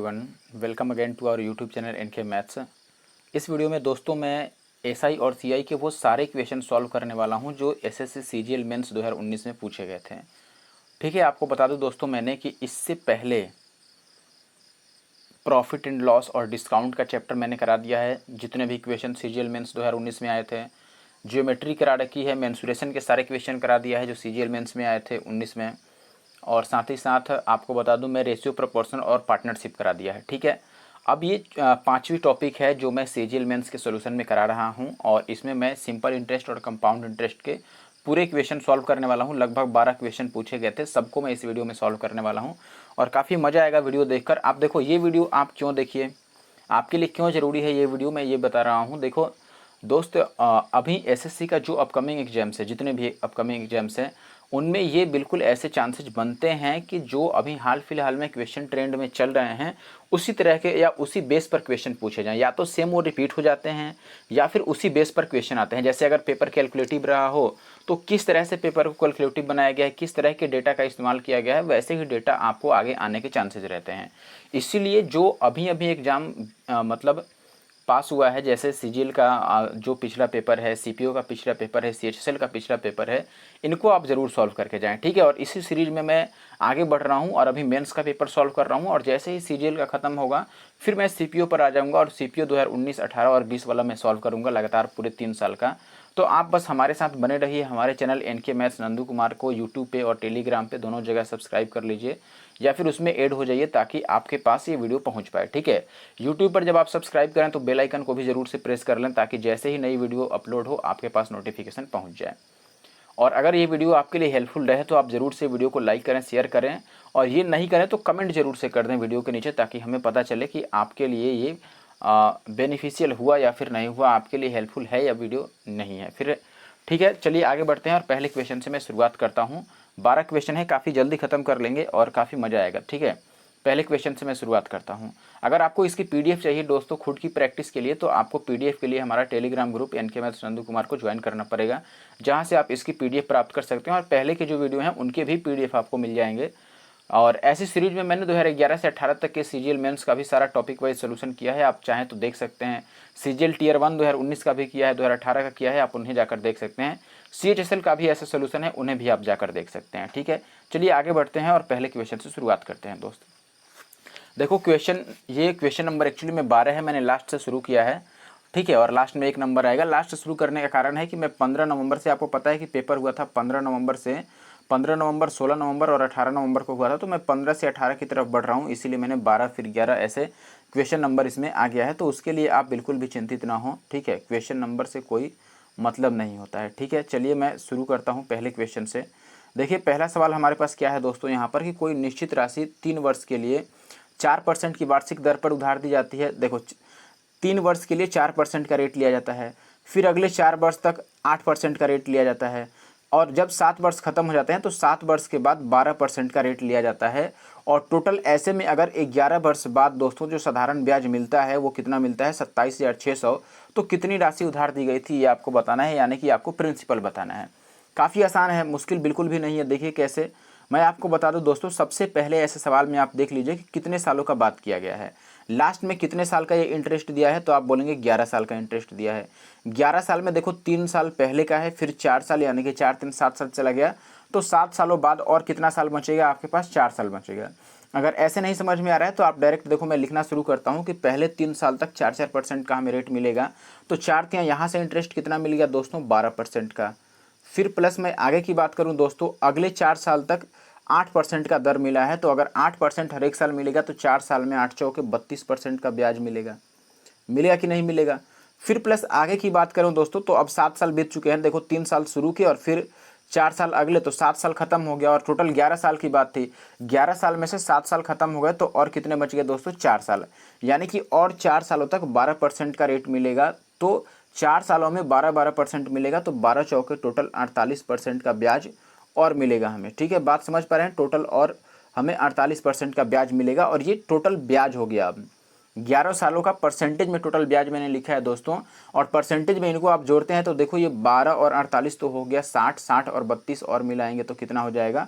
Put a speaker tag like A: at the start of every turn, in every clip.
A: Everyone, welcome again to our YouTube channel NK maths. इस video में दोस्तों मैं एसआई और सीआई के वो सारे क्वेश्चन सॉल्व करने वाला हूं जो एसएससी सीजीएल मेंस 2019 में पूछे गए थे। ठीक है, आपको बता दूं दोस्तों मैंने कि इससे पहले प्रॉफिट एंड लॉस और डिस्काउंट का चैप्टर मैंने करा दिया है। जितने भी क्वेश्चन सीजीएल मेंस 2019 में आए थे, जियोमेट्री करा रखी है, मेंसुरेशन के सारे क्वेश्चन करा दिया है जो सीजीएल मेंस में आए थे 19 में, और साथ ही साथ आपको बता दूं मैं रेशियो, प्रोपोर्शन और पार्टनरशिप करा दिया है। ठीक है, अब ये पांचवी टॉपिक है जो मैं सीजीएल मेंस के सॉल्यूशन में करा रहा हूं, और इसमें मैं सिंपल इंटरेस्ट और कंपाउंड इंटरेस्ट के पूरे क्वेश्चन सॉल्व करने वाला हूं। लगभग 12 क्वेश्चन पूछे गए थे, सबको मैं इस वीडियो में सॉल्व करने वाला हूं और काफ़ी मज़ा आएगा वीडियो देखकर। आप देखो, ये वीडियो आप क्यों देखिए, आपके लिए क्यों ज़रूरी है ये वीडियो, मैं ये बता रहा हूँ। देखो दोस्त, अभी एसएससी का जो अपकमिंग एग्जाम्स है, जितने भी अपकमिंग एग्जाम्स हैं, उनमें ये बिल्कुल ऐसे चांसेस बनते हैं कि जो अभी हाल फिलहाल में क्वेश्चन ट्रेंड में चल रहे हैं उसी तरह के या उसी बेस पर क्वेश्चन पूछे जाएं, या तो सेम वो रिपीट हो जाते हैं या फिर उसी बेस पर क्वेश्चन आते हैं। जैसे अगर पेपर कैलकुलेटिव रहा हो तो किस तरह से पेपर को कैलकुलेटिव बनाया गया है, किस तरह के डेटा का इस्तेमाल किया गया है, वैसे ही डेटा आपको आगे आने के चांसेस रहते हैं। इसीलिए जो अभी अभी एग्ज़ाम मतलब पास हुआ है, जैसे सीजीएल का जो पिछला पेपर है, सीपीओ का पिछला पेपर है, सीएचएसएल का पिछला पेपर है, इनको आप ज़रूर सॉल्व करके जाएं। ठीक है, और इसी सीरीज में मैं आगे बढ़ रहा हूं और अभी मेंस का पेपर सॉल्व कर रहा हूं, और जैसे ही सीजीएल का ख़त्म होगा फिर मैं सीपीओ पर आ जाऊंगा और सीपीओ 2019, 18 और 20 वाला मैं सॉल्व करूँगा लगातार पूरे 3 साल का। तो आप बस हमारे साथ बने रहिए। हमारे channel NK maths Nandu Kumar को यूट्यूब पे और टेलीग्राम पे दोनों जगह सब्सक्राइब कर लीजिए, या फिर उसमें ऐड हो जाइए ताकि आपके पास ये वीडियो पहुंच पाए। ठीक है, यूट्यूब पर जब आप सब्सक्राइब करें तो बेल आइकन को भी ज़रूर से प्रेस कर लें ताकि जैसे ही नई वीडियो अपलोड हो आपके पास नोटिफिकेशन पहुँच जाए। और अगर ये वीडियो आपके लिए हेल्पफुल रहे तो आप ज़रूर से वीडियो को लाइक करें, शेयर करें, और ये नहीं करें तो कमेंट जरूर से कर दें वीडियो के नीचे ताकि हमें पता चले कि आपके लिए ये बेनिफिशियल हुआ या फिर नहीं हुआ, आपके लिए हेल्पफुल है या वीडियो नहीं है फिर। ठीक है, चलिए आगे बढ़ते हैं और पहले क्वेश्चन से मैं शुरुआत करता हूँ। 12 क्वेश्चन है, काफ़ी जल्दी ख़त्म कर लेंगे और काफ़ी मज़ा आएगा। ठीक है, पहले क्वेश्चन से मैं शुरुआत करता हूं। अगर आपको इसकी पीडीएफ चाहिए दोस्तों खुद की प्रैक्टिस के लिए, तो आपको पीडीएफ के लिए हमारा Telegram group NK maths Nandu Kumar को ज्वाइन करना पड़ेगा, जहां से आप इसकी पीडीएफ प्राप्त कर सकते हैं, और पहले के जो वीडियो हैं उनके भी पीडीएफ आपको मिल जाएंगे। और ऐसी सीरीज में मैंने 2011 से 18 तक के सीजीएल मेंस का भी सारा टॉपिक वाइज सोल्यूशन किया है, आप चाहें तो देख सकते हैं। सीजीएल टीयर 1 2019 का भी किया है, 2018 का किया है, आप उन्हें जाकर देख सकते हैं। सीएचएसएल का भी ऐसा सोल्यूशन है, उन्हें भी आप जाकर देख सकते हैं। ठीक है, चलिए आगे बढ़ते हैं और पहले क्वेश्चन से शुरुआत करते हैं दोस्त। देखो ये क्वेश्चन नंबर एक्चुअली में 12 है, मैंने लास्ट से शुरू किया है। ठीक है, और लास्ट में 1 नंबर आएगा। लास्ट शुरू करने का कारण है कि मैं 15 नवंबर से, आपको पता है कि पेपर हुआ था 15 नवंबर से, 15 नवंबर, 16 नवंबर और 18 नवंबर को हुआ था, तो मैं 15 से 18 की तरफ बढ़ रहा हूँ, इसीलिए मैंने 12 फिर 11 ऐसे क्वेश्चन नंबर इसमें आ गया है। तो उसके लिए आप बिल्कुल भी चिंतित ना हो। ठीक है, क्वेश्चन नंबर से कोई मतलब नहीं होता है। ठीक है, चलिए मैं शुरू करता हूँ पहले क्वेश्चन से। देखिए पहला सवाल हमारे पास क्या है दोस्तों, यहाँ पर कि कोई निश्चित राशि 3 वर्ष के लिए 4% की वार्षिक दर पर उधार दी जाती है। देखो 3 वर्ष के लिए 4% का रेट लिया जाता है, फिर अगले 4 वर्ष तक 8% का रेट लिया जाता है, और जब 7 वर्ष खत्म हो जाते हैं तो 7 वर्ष के बाद 12% का रेट लिया जाता है। और टोटल ऐसे में अगर 11 वर्ष बाद दोस्तों जो साधारण ब्याज मिलता है वो कितना मिलता है, 27,600। तो कितनी राशि उधार दी गई थी ये आपको बताना है, यानी कि आपको प्रिंसिपल बताना है। काफ़ी आसान है, मुश्किल बिल्कुल भी नहीं है। देखिए कैसे, मैं आपको बता दूं दोस्तों, सबसे पहले ऐसे सवाल में आप देख लीजिए कि कितने सालों का बात किया गया है। लास्ट में कितने साल का ये इंटरेस्ट दिया है, तो आप बोलेंगे 11 साल का इंटरेस्ट दिया है। 11 साल में देखो 3 साल पहले का है, फिर 4 साल, यानी कि 4 3 7 साल चला गया, तो 7 सालों बाद और कितना साल बचेगा आपके पास, 4 साल बचेगा। अगर ऐसे नहीं समझ में आ रहा है तो आप डायरेक्ट देखो, मैं लिखना शुरू करता हूँ कि पहले 3 साल तक 4% का हमें रेट मिलेगा, तो 4 यहाँ से इंटरेस्ट कितना मिल गया दोस्तों, 12% का। फिर प्लस मैं आगे की बात करूं दोस्तों, अगले 4 साल तक 8% का दर मिला है, तो अगर 8% हर एक साल मिलेगा तो 4 साल में 8 चौके 32% का ब्याज मिलेगा। मिलेगा कि नहीं मिलेगा। फिर प्लस आगे की बात करूं दोस्तों, तो अब 7 साल बीत चुके हैं। देखो 3 साल शुरू किए और फिर 4 साल अगले, तो 7 साल खत्म हो गया, और टोटल 11 साल की बात थी। 11 साल में से 7 साल खत्म हो गए, तो और कितने बच गए दोस्तों, 4 साल, यानी कि और 4 सालों तक 12% का रेट मिलेगा। तो 4 सालों में 12% मिलेगा, तो 12 चौके टोटल 48% का ब्याज और मिलेगा हमें। ठीक है, बात समझ पा रहे हैं, टोटल और हमें 48% का ब्याज मिलेगा, और ये टोटल ब्याज हो गया। अब 11 सालों का परसेंटेज में टोटल ब्याज मैंने लिखा है दोस्तों, और परसेंटेज में इनको आप जोड़ते हैं तो देखो ये 12 और 48 तो हो गया 60, 60 और 32 और मिलाएंगे तो कितना हो जाएगा,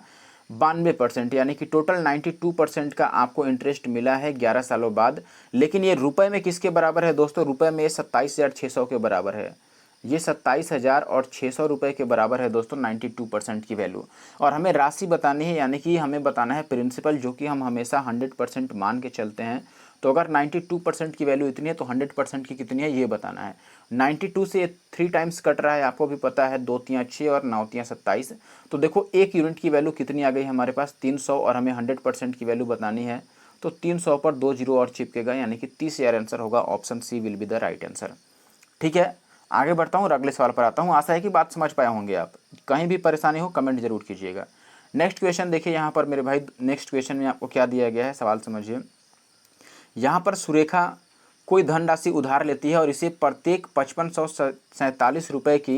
A: 92%, यानी कि टोटल 92% का आपको इंटरेस्ट मिला है 11 सालों बाद। लेकिन ये रुपए में किसके बराबर है दोस्तों? रुपए में ये 27,600 के बराबर है। ये 27,600 रुपये के बराबर है दोस्तों 92% की वैल्यू। और हमें राशि बतानी है, यानी कि हमें बताना है प्रिंसिपल, जो कि हम हमेशा 100% मान के चलते हैं। तो अगर 92% की वैल्यू इतनी है तो 100% की कितनी है ये बताना है। 92 से 3 टाइम्स कट रहा है, आपको भी पता है, 2 तियाँ 6 और 9 तियाँ 27। तो देखो 1 यूनिट की वैल्यू कितनी आ गई हमारे पास? 300, और हमें 100% की वैल्यू बतानी है। तो 300 पर 2 जीरो और चिपकेगा, यानी कि 30,000 आंसर होगा। Option C will be the right answer. ठीक है, आगे बढ़ता हूँ और अगले सवाल पर आता हूँ। आशा है कि बात समझ पाए होंगे आप। कहीं भी परेशानी हो कमेंट जरूर कीजिएगा। नेक्स्ट क्वेश्चन देखिए यहाँ पर मेरे भाई। नेक्स्ट क्वेश्चन में आपको क्या दिया गया है, सवाल समझिए। यहाँ पर सुरेखा कोई धनराशि उधार लेती है और इसे प्रत्येक 5547 रुपये की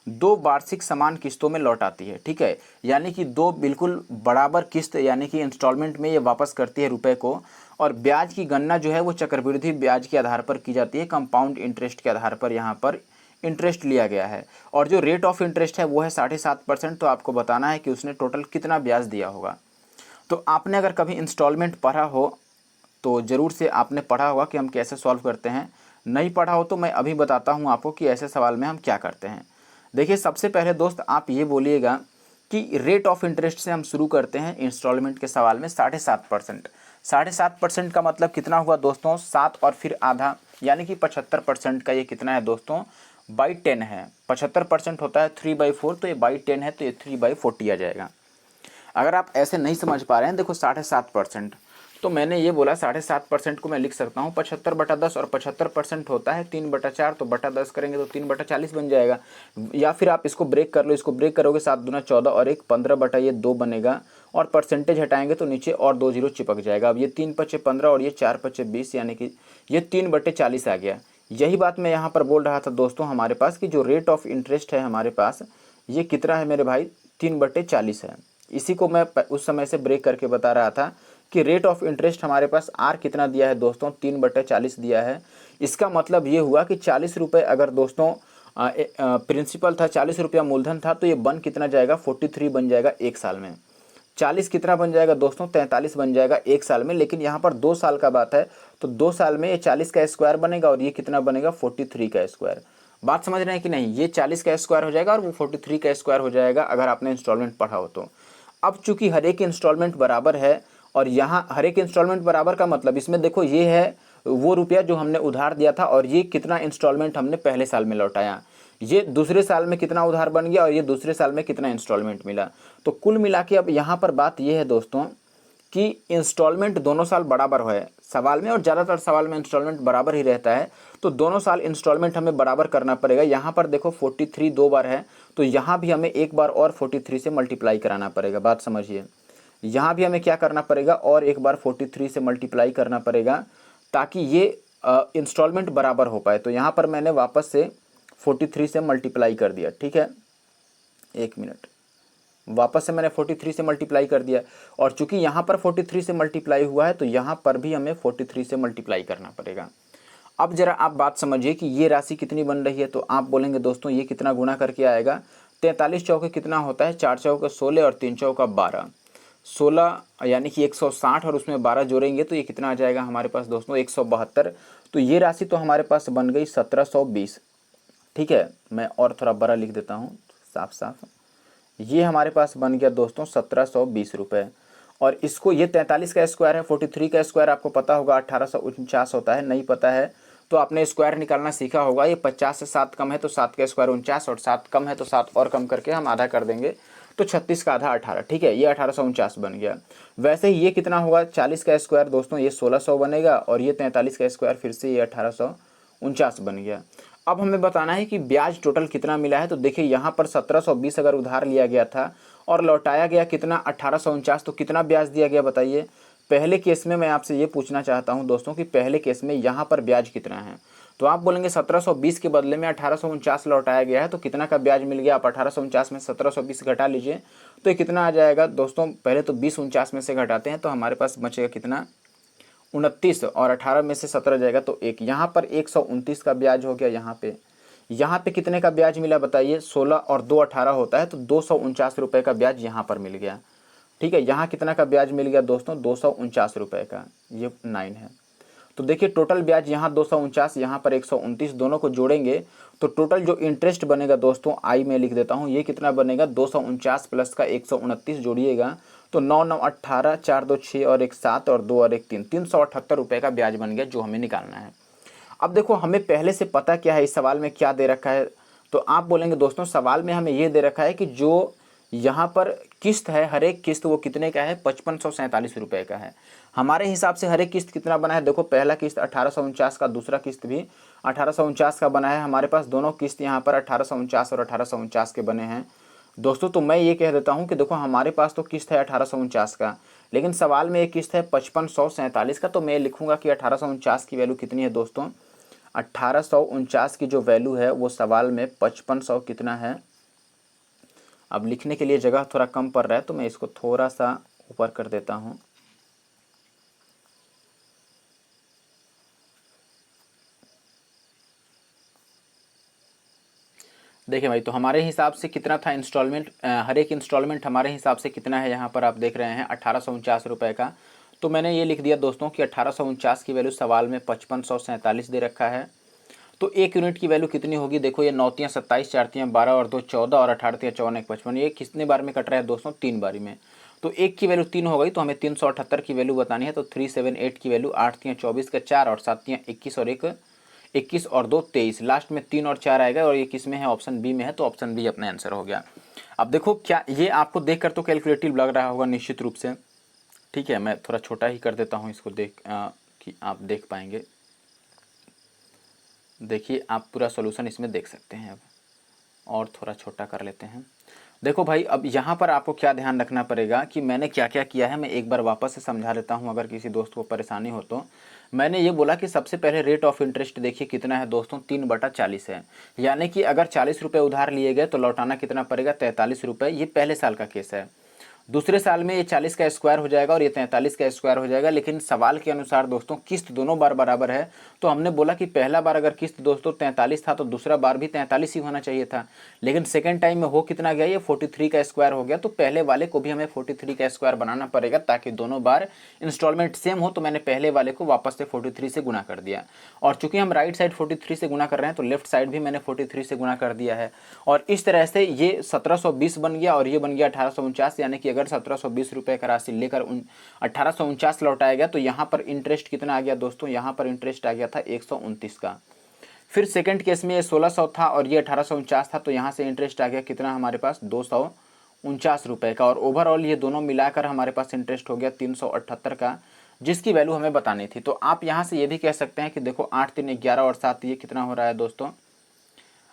A: 2 वार्षिक समान किस्तों में लौटाती है। ठीक है, यानी कि 2 बिल्कुल बराबर किस्त, यानी कि इंस्टॉलमेंट में ये वापस करती है रुपए को। और ब्याज की गणना जो है वो चक्रवृद्धि ब्याज के आधार पर की जाती है, कंपाउंड इंटरेस्ट के आधार पर यहाँ पर इंटरेस्ट लिया गया है। और जो रेट ऑफ इंटरेस्ट है वो है 7.5%। तो आपको बताना है कि उसने टोटल कितना ब्याज दिया होगा। तो आपने अगर कभी इंस्टॉलमेंट पढ़ा हो तो ज़रूर से आपने पढ़ा होगा कि हम कैसे सॉल्व करते हैं। नहीं पढ़ा हो तो मैं अभी बताता हूं आपको कि ऐसे सवाल में हम क्या करते हैं। देखिए सबसे पहले दोस्त आप ये बोलिएगा कि रेट ऑफ इंटरेस्ट से हम शुरू करते हैं इंस्टॉलमेंट के सवाल में। 7.5%, 7.5% का मतलब कितना हुआ दोस्तों? 7 और फिर आधा, यानी कि 75% का ये कितना है दोस्तों? बाई 10 है। 75% होता है 3/4, तो ये बाई 10 है, तो ये 3/40 आ जाएगा। अगर आप ऐसे नहीं समझ पा रहे हैं, देखो 7.5%, तो मैंने ये बोला 7.5% को मैं लिख सकता हूँ 75/10, और 75% होता है 3/4, तो बटा 10 करेंगे तो 3/40 बन जाएगा। या फिर आप इसको ब्रेक कर लो, इसको ब्रेक करोगे 7 दूना 14 और 1 15/2 बनेगा। और परसेंटेज हटाएंगे तो नीचे और 2 जीरो चिपक जाएगा। अब ये 3 पचे 15 और ये 4 पचे 20, यानी कि ये 3/40 आ गया। यही बात मैं यहाँ पर बोल रहा था दोस्तों हमारे पास कि जो रेट ऑफ इंटरेस्ट है हमारे पास, ये कितना है मेरे भाई? 3/40 है। इसी को मैं उस समय से ब्रेक करके बता रहा था कि रेट ऑफ इंटरेस्ट हमारे पास आर कितना दिया है दोस्तों? 3/40 दिया है। इसका मतलब ये हुआ कि 40 रुपये अगर दोस्तों प्रिंसिपल था, 40 रुपया मूलधन था, तो ये बन कितना जाएगा? 43 बन जाएगा 1 साल में। 40 कितना बन जाएगा दोस्तों? 43 बन जाएगा 1 साल में। लेकिन यहाँ पर 2 साल का बात है, तो 2 साल में ये 40 का स्क्वायर बनेगा और ये कितना बनेगा? 43 का स्क्वायर। बात समझ रहे हैं कि नहीं? ये 40 का स्क्वायर हो जाएगा और वो 43 का स्क्वायर हो जाएगा, अगर आपने इंस्टॉलमेंट पढ़ा हो तो। अब चूंकि हर एक इंस्टॉलमेंट बराबर है, और यहाँ हर एक इंस्टॉलमेंट बराबर का मतलब इसमें देखो ये है वो रुपया जो हमने उधार दिया था, और ये कितना इंस्टॉलमेंट हमने पहले साल में लौटाया। ये दूसरे साल में कितना उधार बन गया और ये दूसरे साल में कितना इंस्टॉलमेंट मिला। तो कुल मिला के अब यहाँ पर बात ये है दोस्तों कि इंस्टॉलमेंट दोनों साल बराबर है सवाल में, और ज़्यादातर सवाल में इंस्टॉलमेंट बराबर ही रहता है। तो दोनों साल इंस्टॉलमेंट हमें बराबर करना पड़ेगा। यहाँ पर देखो 43 2 बार है, तो यहाँ भी हमें एक बार और 43 से मल्टीप्लाई कराना पड़ेगा। बात समझिए, यहाँ भी हमें क्या करना पड़ेगा? और एक बार 43 से मल्टीप्लाई करना पड़ेगा, ताकि ये इंस्टॉलमेंट बराबर हो पाए। तो यहाँ पर मैंने वापस से 43 से मल्टीप्लाई कर दिया। ठीक है, 1 मिनट, वापस से मैंने 43 से मल्टीप्लाई कर दिया। और चूंकि यहाँ पर 43 से मल्टीप्लाई हुआ है, तो यहाँ पर भी हमें 43 से मल्टीप्लाई करना पड़ेगा। अब जरा आप बात समझिए कि ये राशि कितनी बन रही है। तो आप बोलेंगे दोस्तों ये कितना गुना करके आएगा? 43 चौके कितना होता है? 4 चौके 16 और 3 चौका 12, 16 यानी कि 160, और उसमें 12 जोड़ेंगे तो ये कितना आ जाएगा हमारे पास दोस्तों? 172। तो ये राशि तो हमारे पास बन गई 1720। ठीक है, मैं और थोड़ा बड़ा लिख देता हूँ साफ साफ। ये हमारे पास बन गया दोस्तों 1720 रुपये। और इसको, ये 43 का स्क्वायर है, 43 का स्क्वायर आपको पता होगा 1849 होता है। नहीं पता है तो आपने स्क्वायर निकालना सीखा होगा। ये 50 से 7 कम है तो 7 का स्क्वायर 49, और 7 कम है तो 7 और कम करके हम आधा कर देंगे, तो 36 का आधा 18। ठीक है, ये 1849 बन गया। वैसे ही ये कितना होगा? 40 का स्क्वायर दोस्तों ये 1600 बनेगा, और ये 43 का स्क्वायर फिर से ये 1849 बन गया। अब हमें बताना है कि ब्याज टोटल कितना मिला है। तो देखिए यहाँ पर 1720 अगर उधार लिया गया था और लौटाया गया कितना? 1849, तो कितना ब्याज दिया गया बताइए? पहले केस में मैं आपसे ये पूछना चाहता हूँ दोस्तों कि पहले केस में यहाँ पर ब्याज कितना है। तो आप बोलेंगे 1720 के बदले में 1849 लौटाया गया है, तो कितना का ब्याज मिल गया? आप 1849 में 1720 घटा लीजिए, तो ये कितना आ जाएगा दोस्तों? पहले तो 20 49 में से घटाते हैं, तो हमारे पास बचेगा कितना? 29, और 18 में से 17 जाएगा तो 1। यहाँ पर 129 का ब्याज हो गया। यहाँ पे कितने का ब्याज मिला बताइए? 16 और 2 18 होता है, तो 249 रुपये का ब्याज यहाँ पर मिल गया। ठीक है, यहाँ कितना का ब्याज मिल गया दोस्तों, 249 रुपये का, ये 9 है। तो देखिए टोटल ब्याज यहाँ 249, यहाँ पर 129, दोनों को जोड़ेंगे तो टोटल जो इंटरेस्ट बनेगा दोस्तों, आई में लिख देता हूँ, ये कितना बनेगा, 249 प्लस का 129 जोड़िएगा तो 9 9 18, 4 2 6 और 1 7 और 2 और 1 3, 378 रुपये का ब्याज बन गया जो हमें निकालना है। अब देखो हमें पहले से पता क्या है, इस सवाल में क्या दे रखा है, तो आप बोलेंगे दोस्तों सवाल में हमें ये दे रखा है कि जो यहाँ पर किस्त है, हर एक किस्त वो कितने का है, 5547 रुपये का है। हमारे हिसाब से हर एक किस्त कितना बना है, देखो पहला किस्त 1849 का, दूसरा किस्त भी 1849 का बना है, हमारे पास दोनों किस्त यहाँ पर 1849 और 1849 के बने हैं दोस्तों। तो मैं ये कह देता हूँ कि देखो हमारे पास तो किस्त है 1849 का, लेकिन सवाल में एक किस्त है 5547 का, तो मैं लिखूँगा कि 1849 की वैल्यू कितनी है दोस्तों, 1849 की जो वैल्यू है वो सवाल में 5500 कितना है। अब लिखने के लिए जगह थोड़ा कम पड़ रहा है तो मैं इसको थोड़ा सा ऊपर कर देता हूँ। देखिए भाई, तो हमारे हिसाब से कितना था इंस्टॉलमेंट, हर एक इंस्टॉलमेंट हमारे हिसाब से कितना है, यहाँ पर आप देख रहे हैं 1849 रुपये का। तो मैंने ये लिख दिया दोस्तों कि 1849 की वैल्यू सवाल में 5547 दे रखा है। तो एक यूनिट की वैल्यू कितनी होगी, देखो ये 9 तियाँ 27, 4 तियाँ 12 और 2 14 और 18 तियाँ 54 55, ये कितने बार में कट रहा है दोस्तों, 3 बारी में। तो एक की वैल्यू 3 हो गई, तो हमें 378 की वैल्यू बतानी है। तो 378 की वैल्यू 8 तियाँ 24 का 4 और 7 तियाँ 21 और 1 21 और 2 23, लास्ट में 3 और 4 आएगा और ये किस में है, ऑप्शन बी में है, तो ऑप्शन बी अपना आंसर हो गया। अब देखो क्या ये आपको देख कर तो कैलकुलेटिव लग रहा होगा निश्चित रूप से, ठीक है। मैं थोड़ा छोटा ही कर देता हूँ इसको कि आप देख पाएंगे। देखिए आप पूरा सॉल्यूशन इसमें देख सकते हैं। अब और थोड़ा छोटा कर लेते हैं। देखो भाई, अब यहाँ पर आपको क्या ध्यान रखना पड़ेगा कि मैंने क्या क्या किया है, मैं एक बार वापस से समझा देता हूँ अगर किसी दोस्त को परेशानी हो तो। मैंने ये बोला कि सबसे पहले रेट ऑफ इंटरेस्ट देखिए कितना है दोस्तों, 3/40 है। यानी कि अगर 40 रुपये उधार लिए गए तो लौटाना कितना पड़ेगा, 43 रुपये। ये पहले साल का केस है। दूसरे साल में ये 40 का स्क्वायर हो जाएगा और ये 43 का स्क्वायर हो जाएगा। लेकिन सवाल के अनुसार दोस्तों किस्त दोनों बार बराबर है, तो हमने बोला कि पहला बार अगर किस्त दोस्तों 43 था तो दूसरा बार भी 43 ही होना चाहिए था। लेकिन सेकंड टाइम में हो कितना गया, ये 43 का स्क्वायर हो गया। तो पहले वाले को भी हमें 43 का स्क्वायर बनाना पड़ेगा ताकि दोनों बार इंस्टॉलमेंट सेम हो। तो मैंने पहले वाले को वापस से 43 से गुना कर दिया, और चूंकि हम राइट साइड 43 से गुना कर रहे हैं तो लेफ्ट साइड भी मैंने 43 से गुना कर दिया है। और इस तरह से ये 1720 बन गया और ये बन गया 1849। यानी कि अगर 1720 रुपये का राशि लेकर 1849 लौटाया गया तो यहाँ पर इंटरेस्ट कितना आ गया दोस्तों, यहाँ पर इंटरेस्ट आ गया था 129 का। फिर सेकंड केस में ये 1600 था और ये 1849 था, तो यहाँ से इंटरेस्ट आ गया कितना हमारे पास, 249 रुपये का। और ओवरऑल ये दोनों मिलाकर हमारे पास इंटरेस्ट हो गया 378 का, जिसकी वैल्यू हमें बतानी थी। तो आप यहाँ से ये भी कह सकते हैं कि देखो 8 3 11 और 7 ये कितना हो रहा है दोस्तों,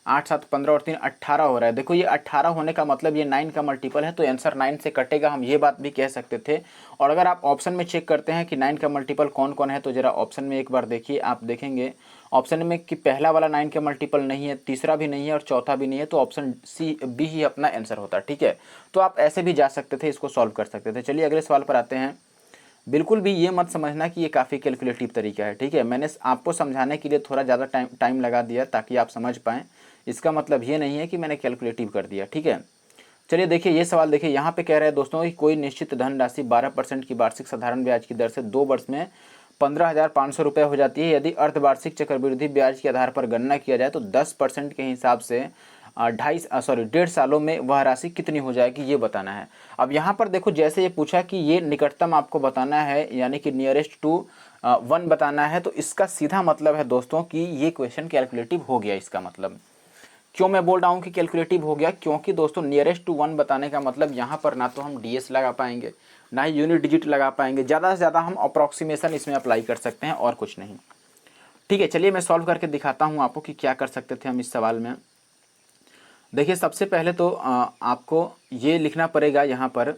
A: 8 7 15 और 3 18 हो रहा है। देखो ये 18 होने का मतलब ये 9 का मल्टीपल है, तो आंसर 9 से कटेगा, हम ये बात भी कह सकते थे। और अगर आप ऑप्शन में चेक करते हैं कि 9 का मल्टीपल कौन कौन है, तो जरा ऑप्शन में एक बार देखिए, आप देखेंगे ऑप्शन में कि पहला वाला 9 का मल्टीपल नहीं है, तीसरा भी नहीं है और चौथा भी नहीं है, तो ऑप्शन सी बी ही अपना आंसर होता है, ठीक है। तो आप ऐसे भी जा सकते थे, इसको सॉल्व कर सकते थे। चलिए अगले सवाल पर आते हैं। बिल्कुल भी ये मत समझना कि ये काफ़ी कैलकुलेटिव तरीका है, ठीक है। मैंने आपको समझाने के लिए थोड़ा ज़्यादा टाइम लगा दिया ताकि आप समझ पाएँ। इसका मतलब ये नहीं है कि मैंने कैलकुलेटिव कर दिया, ठीक है। चलिए देखिए ये सवाल देखिए, यहाँ पे कह रहे हैं दोस्तों कि कोई निश्चित धनराशि 12% की वार्षिक साधारण ब्याज की दर से 2 वर्ष में 15,500 रुपये हो जाती है। यदि अर्धवार्षिक चक्रवृद्धि ब्याज के आधार पर गणना किया जाए तो 10% के हिसाब से 1.5 सालों में वह राशि कितनी हो जाएगी, ये बताना है। अब यहाँ पर देखो जैसे ये पूछा कि ये निकटतम आपको बताना है, यानी कि नियरेस्ट टू 1 बताना है, तो इसका सीधा मतलब है दोस्तों कि ये क्वेश्चन कैलकुलेटिव हो गया। इसका मतलब क्यों मैं बोल रहा हूँ कि कैलकुलेटिव हो गया, क्योंकि दोस्तों नियरेस्ट टू 1 बताने का मतलब यहाँ पर ना तो हम डीएस लगा पाएंगे ना ही यूनिट डिजिट लगा पाएंगे, ज़्यादा से ज़्यादा हम अप्रॉक्सीमेशन इसमें अप्लाई कर सकते हैं और कुछ नहीं, ठीक है। चलिए मैं सॉल्व करके दिखाता हूँ आपको कि क्या कर सकते थे हम इस सवाल में। देखिए सबसे पहले तो आपको ये लिखना पड़ेगा यहाँ पर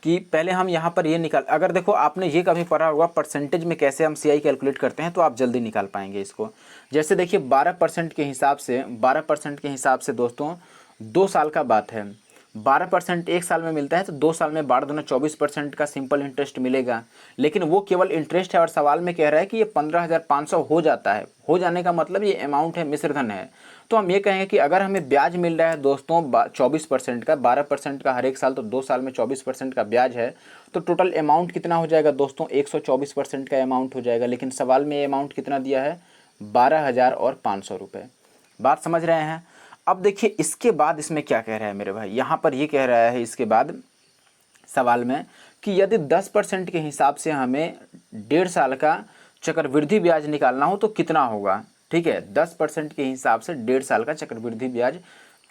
A: कि पहले हम यहाँ पर ये निकाल, अगर देखो आपने ये कभी पढ़ा होगा परसेंटेज में कैसे हम सीआई कैलकुलेट करते हैं, तो आप जल्दी निकाल पाएंगे इसको। जैसे देखिए 12% के हिसाब से, 12% के हिसाब से दोस्तों 2 साल का बात है, 12% एक साल में मिलता है तो 2 साल में 12 दूना 24% का सिंपल इंटरेस्ट मिलेगा। लेकिन वो केवल इंटरेस्ट है और सवाल में कह रहा है कि ये 15,500 हो जाता है। हो जाने का मतलब ये अमाउंट है, मिश्रधन है। तो हम ये कहेंगे कि अगर हमें ब्याज मिल रहा है दोस्तों 24% का, 12% का हर एक साल, तो 2 साल में 24% का ब्याज है, तो टोटल अमाउंट कितना हो जाएगा दोस्तों? 124% का अमाउंट हो जाएगा। लेकिन सवाल में ये अमाउंट कितना दिया है? 12,500 रुपये। बात समझ रहे हैं? अब देखिए इसके बाद इसमें क्या कह रहा है मेरे भाई, यहाँ पर ये कह रहा है इसके बाद सवाल में कि यदि 10% के हिसाब से हमें 1.5 साल का चक्रवृद्धि ब्याज निकालना हो तो कितना होगा। ठीक है, 10% के हिसाब से 1.5 साल का चक्रवृद्धि ब्याज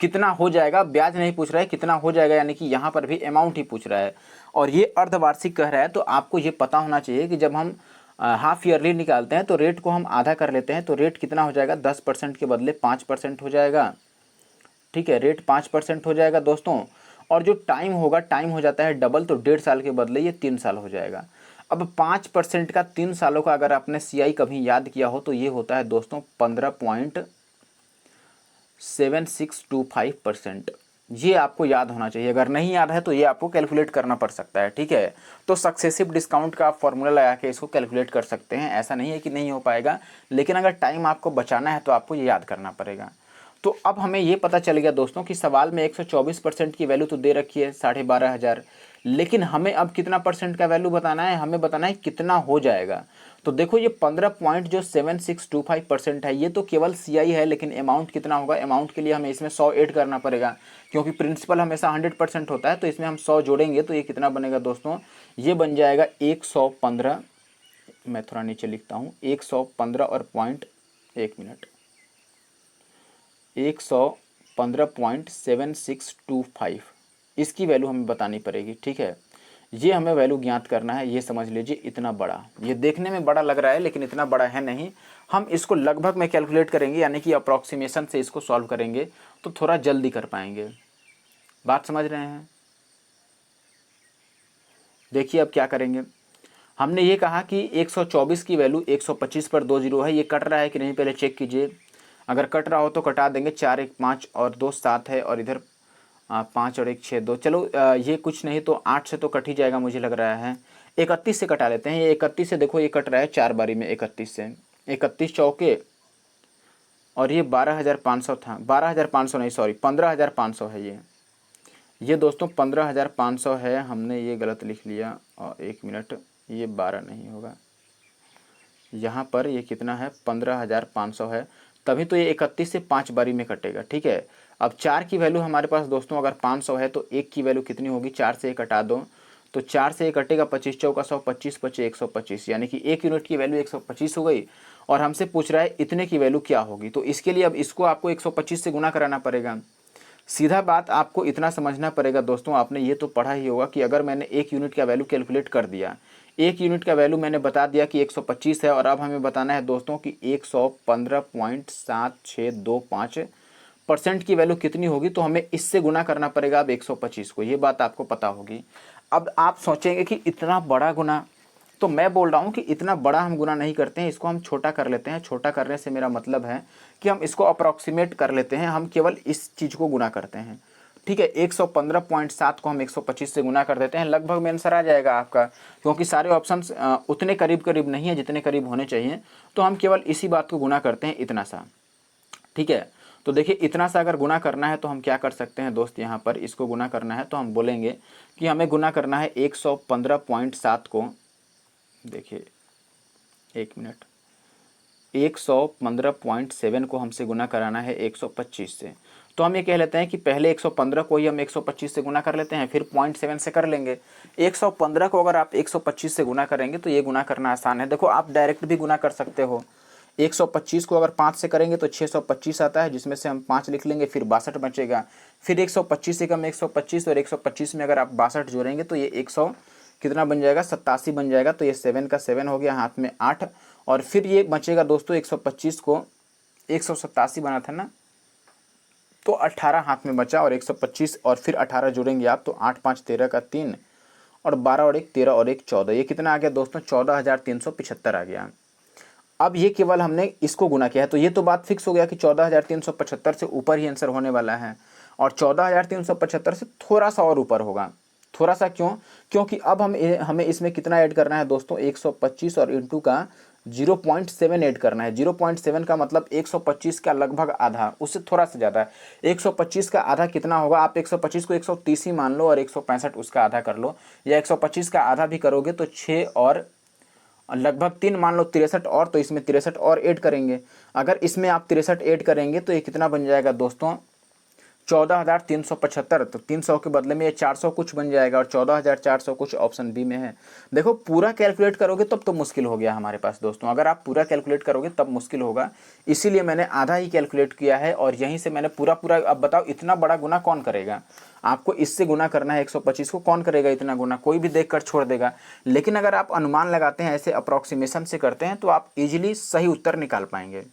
A: कितना हो जाएगा। ब्याज नहीं पूछ रहा है, कितना हो जाएगा, यानी कि यहाँ पर भी अमाउंट ही पूछ रहा है। और ये अर्धवार्षिक कह रहा है, तो आपको ये पता होना चाहिए कि जब हम हाफ ईयरली निकालते हैं तो रेट को हम आधा कर लेते हैं, तो रेट कितना हो जाएगा? 10% के बदले 5% हो जाएगा। ठीक है, रेट 5% हो जाएगा दोस्तों। और जो टाइम होगा, टाइम हो जाता है डबल, तो 1.5 साल के बदले ये 3 साल हो जाएगा। अब 5% का 3 सालों का अगर आपने CI कभी याद किया हो तो ये होता है दोस्तों 15.7625%। ये आपको याद होना चाहिए। अगर नहीं याद है तो ये आपको कैलकुलेट करना पड़ सकता है। ठीक है, तो सक्सेसिव डिस्काउंट का आप फॉर्मूला लगा के इसको कैलकुलेट कर सकते हैं। ऐसा नहीं है कि नहीं हो पाएगा, लेकिन अगर टाइम आपको बचाना है तो आपको ये याद करना पड़ेगा। तो अब हमें ये पता चल गया दोस्तों कि सवाल में 124% की वैल्यू तो दे रखी है 12,500, लेकिन हमें अब कितना परसेंट का वैल्यू बताना है? हमें बताना है कितना हो जाएगा। तो देखो ये 15.7625% है, ये तो केवल CI है, लेकिन अमाउंट कितना होगा? अमाउंट के लिए हमें इसमें 100 ऐड करना पड़ेगा, क्योंकि प्रिंसिपल हमेशा 100% होता है। तो इसमें हम 100 जोड़ेंगे तो ये कितना बनेगा दोस्तों? ये बन जाएगा 115। मैं थोड़ा नीचे लिखता हूँ, 115 और पॉइंट, 1 मिनट, 115.7625 इसकी वैल्यू हमें बतानी पड़ेगी। ठीक है, ये हमें वैल्यू ज्ञात करना है। ये समझ लीजिए इतना बड़ा, ये देखने में बड़ा लग रहा है लेकिन इतना बड़ा है नहीं। हम इसको लगभग में कैलकुलेट करेंगे, यानी कि अप्रॉक्सीमेशन से इसको सॉल्व करेंगे तो थोड़ा जल्दी कर पाएंगे। बात समझ रहे हैं? देखिए अब क्या करेंगे। हमने ये कहा कि 124 की वैल्यू 125 पर 2 जीरो है। ये कट रहा है कि नहीं पहले चेक कीजिए। अगर कट रहा हो तो कटा देंगे। 4 1 5 और 2 7 है, और इधर 5 और 1 6 2। चलो ये कुछ नहीं तो 8 से तो कट ही जाएगा मुझे लग रहा है। 31 से कटा लेते हैं। ये 31 से देखो, ये कट रहा है 4 बारी में। 31 से 31 चौके, और ये 12,500 था, 12,500 नहीं सॉरी 15,500 है ये दोस्तों 15,500 है। हमने ये गलत लिख लिया, और 1 मिनट, ये 12 नहीं होगा, यहाँ पर ये कितना है? 15,500 है। तभी तो ये 31 से 5 बारी में कटेगा। ठीक है, अब 4 की वैल्यू हमारे पास दोस्तों अगर 500 है तो 1 की वैल्यू कितनी होगी? 4 से 1 कटा दो, तो 4 से 1 कटेगा 25 चौका 100, 25 पचे 125, यानी कि 1 यूनिट की वैल्यू 125 हो गई। और हमसे पूछ रहा है इतने की वैल्यू क्या होगी। तो इसके लिए अब इसको आपको 125 से गुना कराना पड़ेगा। सीधा बात, आपको इतना समझना पड़ेगा दोस्तों, आपने ये तो पढ़ा ही होगा कि अगर मैंने 1 यूनिट का वैल्यू कैलकुलेट कर दिया, 1 यूनिट का वैल्यू मैंने बता दिया कि 125 है, और अब हमें बताना है दोस्तों कि 115.7625% की वैल्यू कितनी होगी। तो हमें इससे गुना करना पड़ेगा अब 125 को। ये बात आपको पता होगी। अब आप सोचेंगे कि इतना बड़ा गुना, तो मैं बोल रहा हूँ कि इतना बड़ा हम गुना नहीं करते हैं, इसको हम छोटा कर लेते हैं। छोटा करने से मेरा मतलब है कि हम इसको अप्रॉक्सीमेट कर लेते हैं, हम केवल इस चीज़ को गुना करते हैं। ठीक है, 115.7 को हम 125 से गुना कर देते हैं, लगभग में आंसर आ जाएगा आपका, क्योंकि सारे ऑप्शंस उतने करीब करीब नहीं है जितने करीब होने चाहिए। तो हम केवल इसी बात को गुना करते हैं, इतना सा। ठीक है, तो देखिए इतना सा अगर गुना करना है तो हम क्या कर सकते हैं दोस्त, यहाँ पर इसको गुना करना है तो हम बोलेंगे कि हमें गुना करना है 115.7 को, देखिए 1 मिनट, 115.7 को हमसे गुना कराना है 125 से। तो हम ये कह लेते हैं कि पहले 115 को ही हम 125 से गुना कर लेते हैं, फिर 0.7 से कर लेंगे। 115 को अगर आप 125 से गुना करेंगे तो ये गुना करना आसान है। देखो आप डायरेक्ट भी गुना कर सकते हो। 125 को अगर 5 से करेंगे तो 625 आता है, जिसमें से हम 5 लिख लेंगे, फिर 62 बचेगा। फिर 125 से कम 125, और 125 में अगर आप 62 जोड़ेंगे तो ये 100 कितना बन जाएगा? 87 बन जाएगा। तो ये 7 का 7 हो गया, हाथ में 8, और फिर ये बचेगा दोस्तों 125 को 187 बना था ना, तो 18 हाथ में बचा, और 125 और फिर 18 जोड़ेंगे आप तो 8 5 13 का 3, और 12 और 1 13 और 1 14। ये कितना आ गया दोस्तों? 14,375 आ गया। अब ये केवल हमने इसको गुना किया है, तो ये तो बात फिक्स हो गया कि 14,375 से ऊपर ही आंसर होने वाला है। और 14,375 से थोड़ा सा और ऊपर होगा। थोड़ा सा क्यों? क्योंकि अब हमें इसमें कितना ऐड करना है दोस्तों, 125 और इंटू का 0.7 ऐड करना है। 0.7 का मतलब 125 का लगभग आधा, उससे थोड़ा सा ज़्यादा है। 125 का आधा कितना होगा? आप 125 को 130 ही मान लो और 165 उसका आधा कर लो, या 125 का आधा भी करोगे तो 6 और लगभग 3 मान लो 63 और, तो इसमें 63 और ऐड करेंगे। अगर इसमें आप 63 ऐड करेंगे तो ये कितना बन जाएगा दोस्तों, 14,375। तो 300 के बदले में ये 400 कुछ बन जाएगा और 14,400 कुछ ऑप्शन बी में है। देखो पूरा कैलकुलेट करोगे तब तो मुश्किल हो गया हमारे पास दोस्तों, अगर आप पूरा कैलकुलेट करोगे तब मुश्किल होगा, इसीलिए मैंने आधा ही कैलकुलेट किया है और यहीं से मैंने पूरा। अब बताओ इतना बड़ा गुना कौन करेगा? आपको इससे गुना करना है 125 को, कौन करेगा इतना गुना? कोई भी देखकर छोड़ देगा। लेकिन अगर आप अनुमान लगाते हैं, ऐसे अप्रॉक्सीमेशन से करते हैं, तो आप इजीली सही उत्तर निकाल पाएंगे।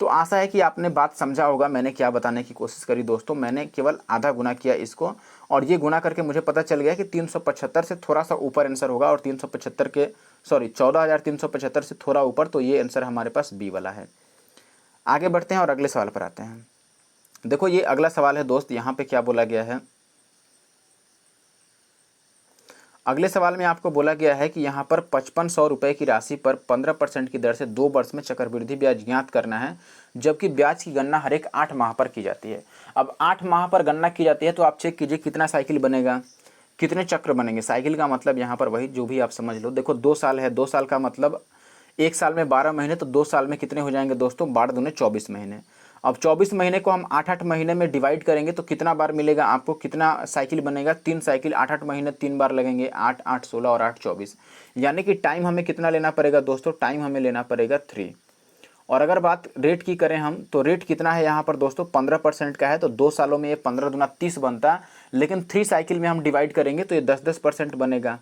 A: तो आशा है कि आपने बात समझा होगा। मैंने क्या बताने की कोशिश करी दोस्तों, मैंने केवल आधा गुना किया इसको, और ये गुना करके मुझे पता चल गया कि 375 से थोड़ा सा ऊपर आंसर होगा, और 14,375 से थोड़ा ऊपर, तो ये आंसर हमारे पास बी वाला है। आगे बढ़ते हैं और अगले सवाल पर आते हैं। देखो ये अगला सवाल है दोस्त, यहाँ पे क्या बोला गया है। अगले सवाल में आपको बोला गया है कि यहाँ पर 5500 रुपये की राशि पर 15% की दर से 2 वर्ष में चक्रवृद्धि ब्याज ज्ञात करना है, जबकि ब्याज की गणना हर एक 8 माह पर की जाती है। अब 8 माह पर गणना की जाती है तो आप चेक कीजिए कितना साइकिल बनेगा, कितने चक्र बनेंगे। साइकिल का मतलब यहाँ पर वही जो भी आप समझ लो। देखो 2 साल है, 2 साल का मतलब 1 साल में 12 महीने, तो 2 साल में कितने हो जाएंगे दोस्तों, 12 दूने 24 महीने। अब 24 महीने को हम 8-8 महीने में डिवाइड करेंगे तो कितना बार मिलेगा आपको, कितना साइकिल बनेगा, 3 साइकिल। 8-8 महीने 3 बार लगेंगे, 8, 8, 16 और 8, 24। यानी कि टाइम हमें कितना लेना पड़ेगा दोस्तों, टाइम हमें लेना पड़ेगा 3। और अगर बात रेट की करें हम, तो रेट कितना है यहाँ पर दोस्तों, 15% का है, तो 2 सालों में ये 15 दूना 30 बनता, लेकिन 3 साइकिल में हम डिवाइड करेंगे तो ये 10-10% बनेगा।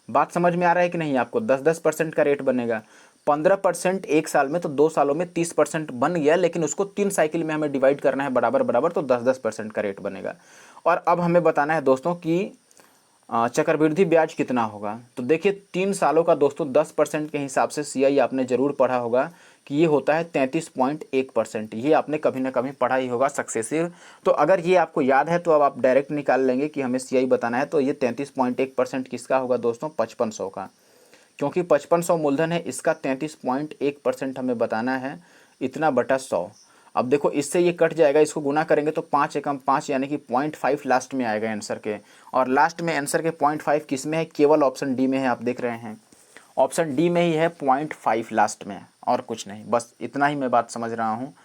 A: बात समझ में आ रहा है कि नहीं आपको? 10-10% का रेट बनेगा। 15% 1 साल में, तो 2 सालों में 30% बन गया, लेकिन उसको 3 साइकिल में हमें डिवाइड करना है बराबर बराबर, तो 10-10% का रेट बनेगा। और अब हमें बताना है दोस्तों कि चक्रवृद्धि ब्याज कितना होगा। तो देखिए 3 सालों का दोस्तों 10% के हिसाब से सीआई आपने ज़रूर पढ़ा होगा कि ये होता है 33.1%। ये आपने कभी ना कभी पढ़ा ही होगा सक्सेसिव। तो अगर ये आपको याद है तो अब आप डायरेक्ट निकाल लेंगे कि हमें सीआई बताना है। तो ये 33.1% किसका होगा दोस्तों, 5500 का, क्योंकि 5500 मूलधन है, इसका 33.1% हमें बताना है, इतना बटा 100। अब देखो इससे ये कट जाएगा, इसको गुना करेंगे तो 5 एकम 5 यानी कि 0.5 लास्ट में आएगा आंसर के। और लास्ट में आंसर के 0.5 किस में है, केवल ऑप्शन डी में है। आप देख रहे हैं ऑप्शन डी में ही है 0.5 लास्ट में, और कुछ नहीं। बस इतना ही मैं बात समझ रहा हूँ,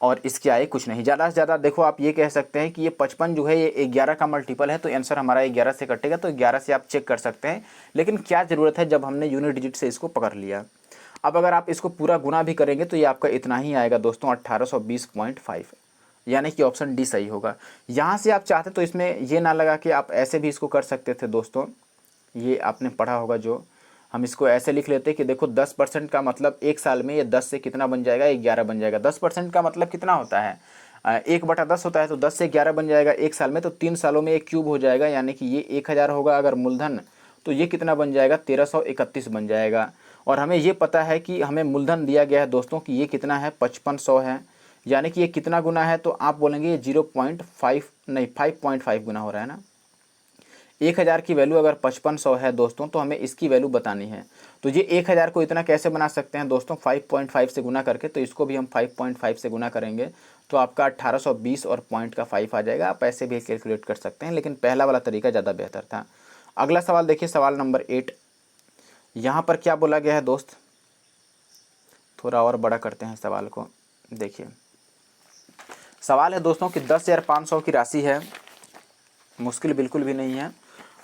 A: और इसके आए कुछ नहीं। ज़्यादा से ज़्यादा देखो आप ये कह सकते हैं कि ये 55 जो है ये 11 का मल्टीपल है, तो आंसर हमारा 11 से कटेगा, तो 11 से आप चेक कर सकते हैं। लेकिन क्या ज़रूरत है जब हमने यूनिट डिजिट से इसको पकड़ लिया। अब अगर आप इसको पूरा गुना भी करेंगे तो ये आपका इतना ही आएगा दोस्तों, 1820.5, यानी कि ऑप्शन डी सही होगा। यहाँ से आप चाहते तो इसमें ये ना लगा कि आप ऐसे भी इसको कर सकते थे दोस्तों, ये आपने पढ़ा होगा जो, हम इसको ऐसे लिख लेते कि देखो 10% का मतलब 1 साल में ये 10 से कितना बन जाएगा, 11 बन जाएगा। 10% का मतलब कितना होता है, 1/10 होता है, तो 10 से 11 बन जाएगा 1 साल में, तो 3 सालों में एक क्यूब हो जाएगा, यानी कि ये 1000 होगा अगर मूलधन, तो ये कितना बन जाएगा, 1331 बन जाएगा। और हमें ये पता है कि हमें मूलधन दिया गया है दोस्तों कि ये कितना है, 5500 है, यानी कि ये कितना गुना है, तो आप बोलेंगे ये 0.5 नहीं 5.5 गुना हो रहा है ना। 1000 की वैल्यू अगर 5500 है दोस्तों, तो हमें इसकी वैल्यू बतानी है। तो ये 1000 को इतना कैसे बना सकते हैं दोस्तों, 5.5 से गुना करके। तो इसको भी हम 5.5 से गुना करेंगे तो आपका 1820 और पॉइंट का 5 आ जाएगा। आप ऐसे भी कैलकुलेट कर सकते हैं, लेकिन पहला वाला तरीका ज़्यादा बेहतर था। अगला सवाल देखिए, सवाल नंबर 8। यहाँ पर क्या बोला गया है दोस्त, थोड़ा और बड़ा करते हैं सवाल को। देखिए सवाल है दोस्तों कि 10,500 की राशि है, मुश्किल बिल्कुल भी नहीं है।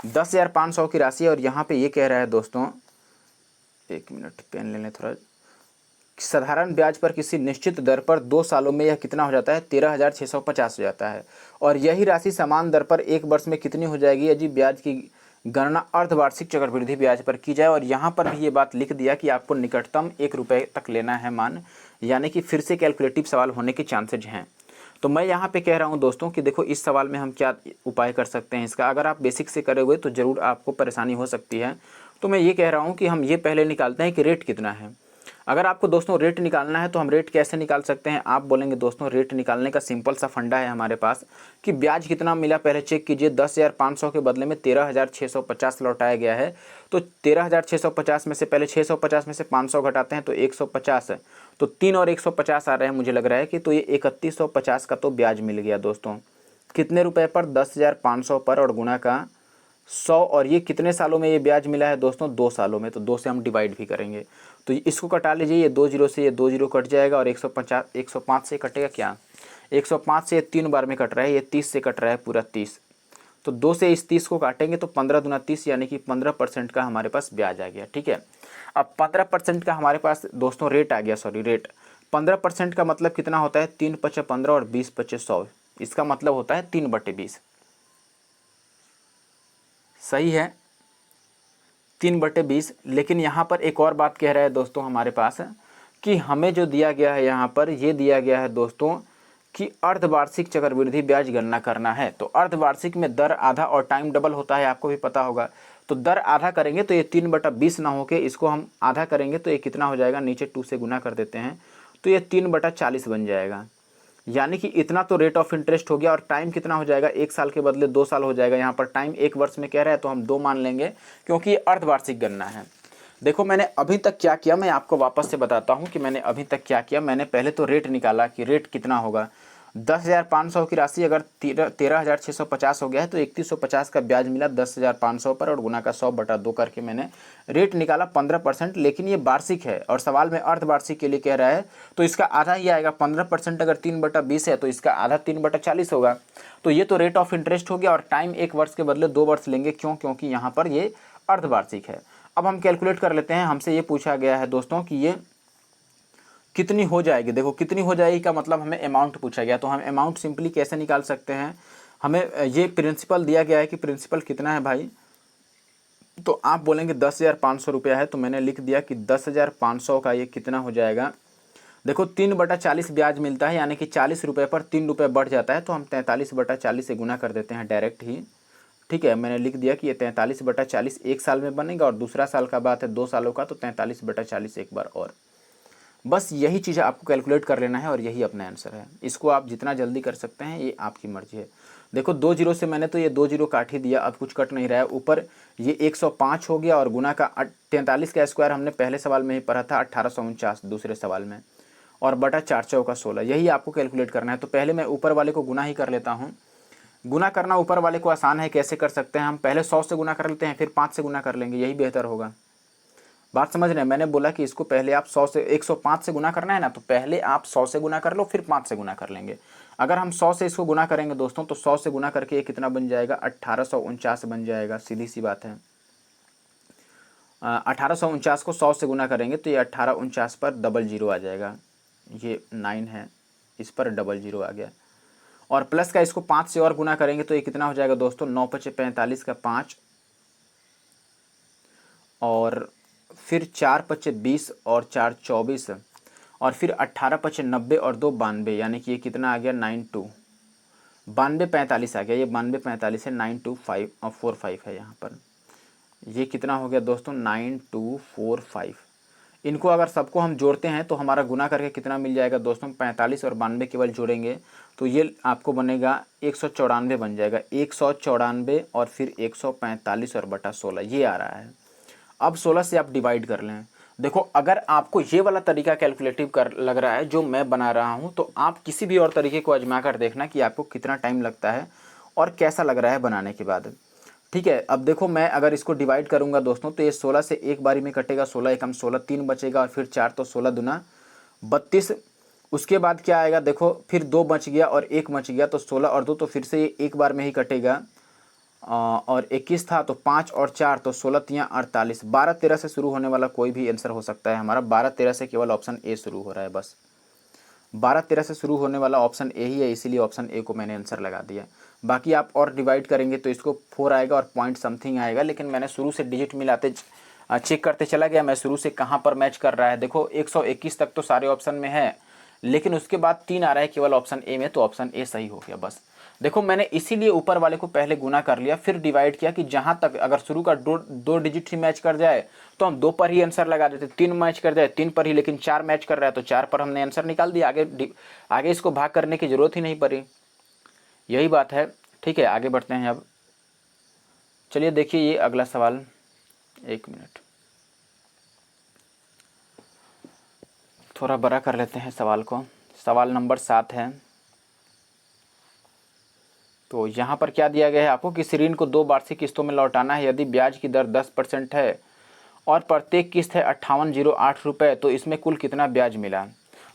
A: 10,500 की राशि है, और यहाँ पे ये कह रहा है दोस्तों, 1 मिनट पेन ले लें थोड़ा। साधारण ब्याज पर किसी निश्चित दर पर 2 सालों में यह कितना हो जाता है, 13,650 हो जाता है। और यही राशि समान दर पर 1 वर्ष में कितनी हो जाएगी यदि ब्याज की गणना अर्धवार्षिक चक्रवृद्धि ब्याज पर की जाए। और यहाँ पर भी ये बात लिख दिया कि आपको निकटतम 1 रुपये तक लेना है मान, यानी कि फिर से कैलकुलेटिव सवाल होने के चांसेज हैं। तो मैं यहाँ पे कह रहा हूँ दोस्तों कि देखो इस सवाल में हम क्या उपाय कर सकते हैं इसका। अगर आप बेसिक से करोगे तो ज़रूर आपको परेशानी हो सकती है। तो मैं ये कह रहा हूँ कि हम ये पहले निकालते हैं कि रेट कितना है। अगर आपको दोस्तों रेट निकालना है तो हम रेट कैसे निकाल सकते हैं, आप बोलेंगे दोस्तों रेट निकालने का सिंपल सा फंडा है हमारे पास कि ब्याज कितना मिला पहले चेक कीजिए। 10,500 के बदले में 13,650 लौटाया गया है। तो 13,650 में से पहले 650 में से 500 घटाते हैं तो 150 है, तो 3 और 150 आ रहे हैं मुझे लग रहा है कि, तो ये 3150 का तो ब्याज मिल गया दोस्तों। कितने रुपए पर? 10,500 पर और गुणा का 100। और ये कितने सालों में ये ब्याज मिला है दोस्तों? 2 सालों में। तो 2 से हम डिवाइड भी करेंगे तो इसको कटा लीजिए, ये 2 जीरो से ये 2 जीरो कट जाएगा और 105 से कटेगा क्या? 105 से ये 3 बार में कट रहा है, ये 30 से कट रहा है पूरा 30। तो 2 से इस 30 को काटेंगे तो 15 दूना 30 यानी कि 15% का हमारे पास ब्याज आ गया। ठीक है, अब 15% का हमारे पास दोस्तों रेट आ गया, सॉरी रेट। 15% का मतलब कितना होता है? 3 पचे 15 और 20 पचे 100। इसका मतलब होता है 3/20। सही है, 3/20। लेकिन यहाँ पर एक और बात कह रहा है दोस्तों हमारे पास कि हमें जो दिया गया है यहाँ पर, ये दिया गया है दोस्तों कि अर्धवार्षिक चक्रवृद्धि ब्याज गणना करना है। तो अर्धवार्षिक में दर आधा और टाइम डबल होता है, आपको भी पता होगा। तो दर आधा करेंगे तो ये 3/20 ना होके इसको हम आधा करेंगे तो ये कितना हो जाएगा? नीचे 2 से गुना कर देते हैं तो ये 3/40 बन जाएगा। यानी कि इतना तो रेट ऑफ इंटरेस्ट हो गया। और टाइम कितना हो जाएगा? 1 साल के बदले 2 साल हो जाएगा। यहाँ पर टाइम 1 वर्ष में कह रहा है तो हम 2 मान लेंगे क्योंकि ये अर्धवार्षिक गणना है। देखो मैंने अभी तक क्या किया, मैं आपको वापस से बताता हूँ कि मैंने अभी तक क्या किया। मैंने पहले तो रेट निकाला कि रेट कितना होगा। 10,500 की राशि अगर 13,650 हो गया है तो 3150 का ब्याज मिला 10,500 पर और गुना का 100/2 करके मैंने रेट निकाला 15%। लेकिन ये वार्षिक है और सवाल में अर्धवार्षिक के लिए कह रहा है तो इसका आधा ही आएगा। 15% अगर 3/20 है तो इसका आधा 3/40 होगा। तो ये तो रेट ऑफ इंटरेस्ट हो गया और टाइम 1 वर्ष के बदले 2 वर्ष लेंगे। क्यों? क्योंकि यहाँ पर ये अर्धवार्षिक है। अब हम कैलकुलेट कर लेते हैं। हमसे ये पूछा गया है दोस्तों कि ये कितनी हो जाएगी। देखो कितनी हो जाएगी का मतलब हमें अमाउंट पूछा गया। तो हम अमाउंट सिंपली कैसे निकाल सकते हैं? हमें ये प्रिंसिपल दिया गया है कि प्रिंसिपल कितना है भाई, तो आप बोलेंगे 10,500 रुपया है। तो मैंने लिख दिया कि 10,500 का ये कितना हो जाएगा। देखो 3/40 ब्याज मिलता है यानी कि 40 रुपये पर 3 रुपये बढ़ जाता है। तो हम 43/40 से गुना कर देते हैं डायरेक्ट ही। ठीक है, मैंने लिख दिया कि ये 43/40 1 साल में बनेगा और दूसरा साल का बात है 2 सालों का, तो 43/40 एक बार और। बस यही चीज़ आपको कैलकुलेट कर लेना है और यही अपना आंसर है। इसको आप जितना जल्दी कर सकते हैं ये आपकी मर्जी है। देखो 2 जीरो से मैंने तो ये 2 जीरो काट ही दिया, अब कुछ कट नहीं रहा है। ऊपर ये 105 हो गया और गुना का 43 का स्क्वायर हमने पहले सवाल में ही पढ़ा था 1849 दूसरे सवाल में, और बटा 4 चौका 16। यही आपको कैलकुलेट करना है। तो पहले मैं ऊपर वाले को गुना ही कर लेता हूँ। गुना करना ऊपर वाले को आसान है, कैसे कर सकते हैं हम? पहले 100 से गुना कर लेते हैं, फिर 5 से गुना कर लेंगे, यही बेहतर होगा। बात समझ रहे हैं? मैंने बोला कि इसको पहले आप 100 से 105 से गुना करना है ना, तो पहले आप 100 से गुना कर लो फिर 5 से गुना कर लेंगे। अगर हम 100 से इसको गुना करेंगे दोस्तों तो 100 से गुना करके ये कितना बन जाएगा? 1849 बन जाएगा। सीधी सी बात है। 1849 को 100 से गुना करेंगे तो ये 1849 पर डबल जीरो आ जाएगा। ये 9 है, इस पर डबल जीरो आ गया। और प्लस का इसको 5 से और गुना करेंगे तो ये कितना हो जाएगा दोस्तों? 9 पचे 45 का 5 और फिर 4 पचे 20 और 4 24 और फिर 18 पचे 90 और 2 92, यानी कि ये कितना आ गया? 92 45 आ गया। ये 45 है, 925 और 45 है यहाँ पर। ये कितना हो गया दोस्तों? 9245। इनको अगर सबको हम जोड़ते हैं तो हमारा गुना करके कितना मिल जाएगा दोस्तों? 45 और 92 केवल जोड़ेंगे तो ये आपको बनेगा 194 बन जाएगा। 194 और फिर 145 और बटा 16 ये आ रहा है। अब 16 से आप डिवाइड कर लें। देखो अगर आपको ये वाला तरीका कैलकुलेटिव कर लग रहा है जो मैं बना रहा हूँ तो आप किसी भी और तरीके को आजमा कर देखना कि आपको कितना टाइम लगता है और कैसा लग रहा है बनाने के बाद। ठीक है, अब देखो मैं अगर इसको डिवाइड करूंगा दोस्तों तो ये 16 से एक बारी में कटेगा। 16 एकम 16, 3 बचेगा और फिर 4 तो 16 दूना 32। उसके बाद क्या आएगा? देखो फिर 2 बच गया और 1 बच गया तो 16 और 2 तो फिर से ये एक बार में ही कटेगा। और 21 था तो 5 और 4 तो 16 तियाँ 48। 12-13 से शुरू होने वाला कोई भी आंसर हो सकता है हमारा। 12-13 से केवल ऑप्शन ए शुरू हो रहा है, बस 12-13 से शुरू होने वाला ऑप्शन ए ही है, इसीलिए ऑप्शन ए को मैंने आंसर लगा दिया। बाकी आप और डिवाइड करेंगे तो इसको 4 आएगा और पॉइंट समथिंग आएगा। लेकिन मैंने शुरू से डिजिट मिलाते चेक करते चला गया मैं शुरू से कहाँ पर मैच कर रहा है। देखो 121 तक तो सारे ऑप्शन में है, लेकिन उसके बाद 3 आ रहा है केवल ऑप्शन ए में, तो ऑप्शन ए सही हो गया बस। देखो मैंने इसीलिए ऊपर वाले को पहले गुना कर लिया, फिर डिवाइड किया कि जहां तक अगर शुरू का दो डिजिट ही मैच कर जाए तो हम 2 पर ही आंसर लगा देते, 3 मैच कर जाए 3 पर ही, लेकिन 4 मैच कर रहा है तो 4 पर हमने आंसर निकाल दिया। आगे इसको भाग करने की जरूरत ही नहीं पड़ी। यही बात है। ठीक है, आगे बढ़ते हैं। अब चलिए देखिए ये अगला सवाल, 1 मिनट थोड़ा बड़ा कर लेते हैं सवाल को। सवाल नंबर 7 है। तो यहाँ पर क्या दिया गया है आपको कि इस ऋण को 2 वार्षिक किस्तों में लौटाना है। यदि ब्याज की दर 10% है और प्रत्येक किस्त है 5808 रुपये, तो इसमें कुल कितना ब्याज मिला।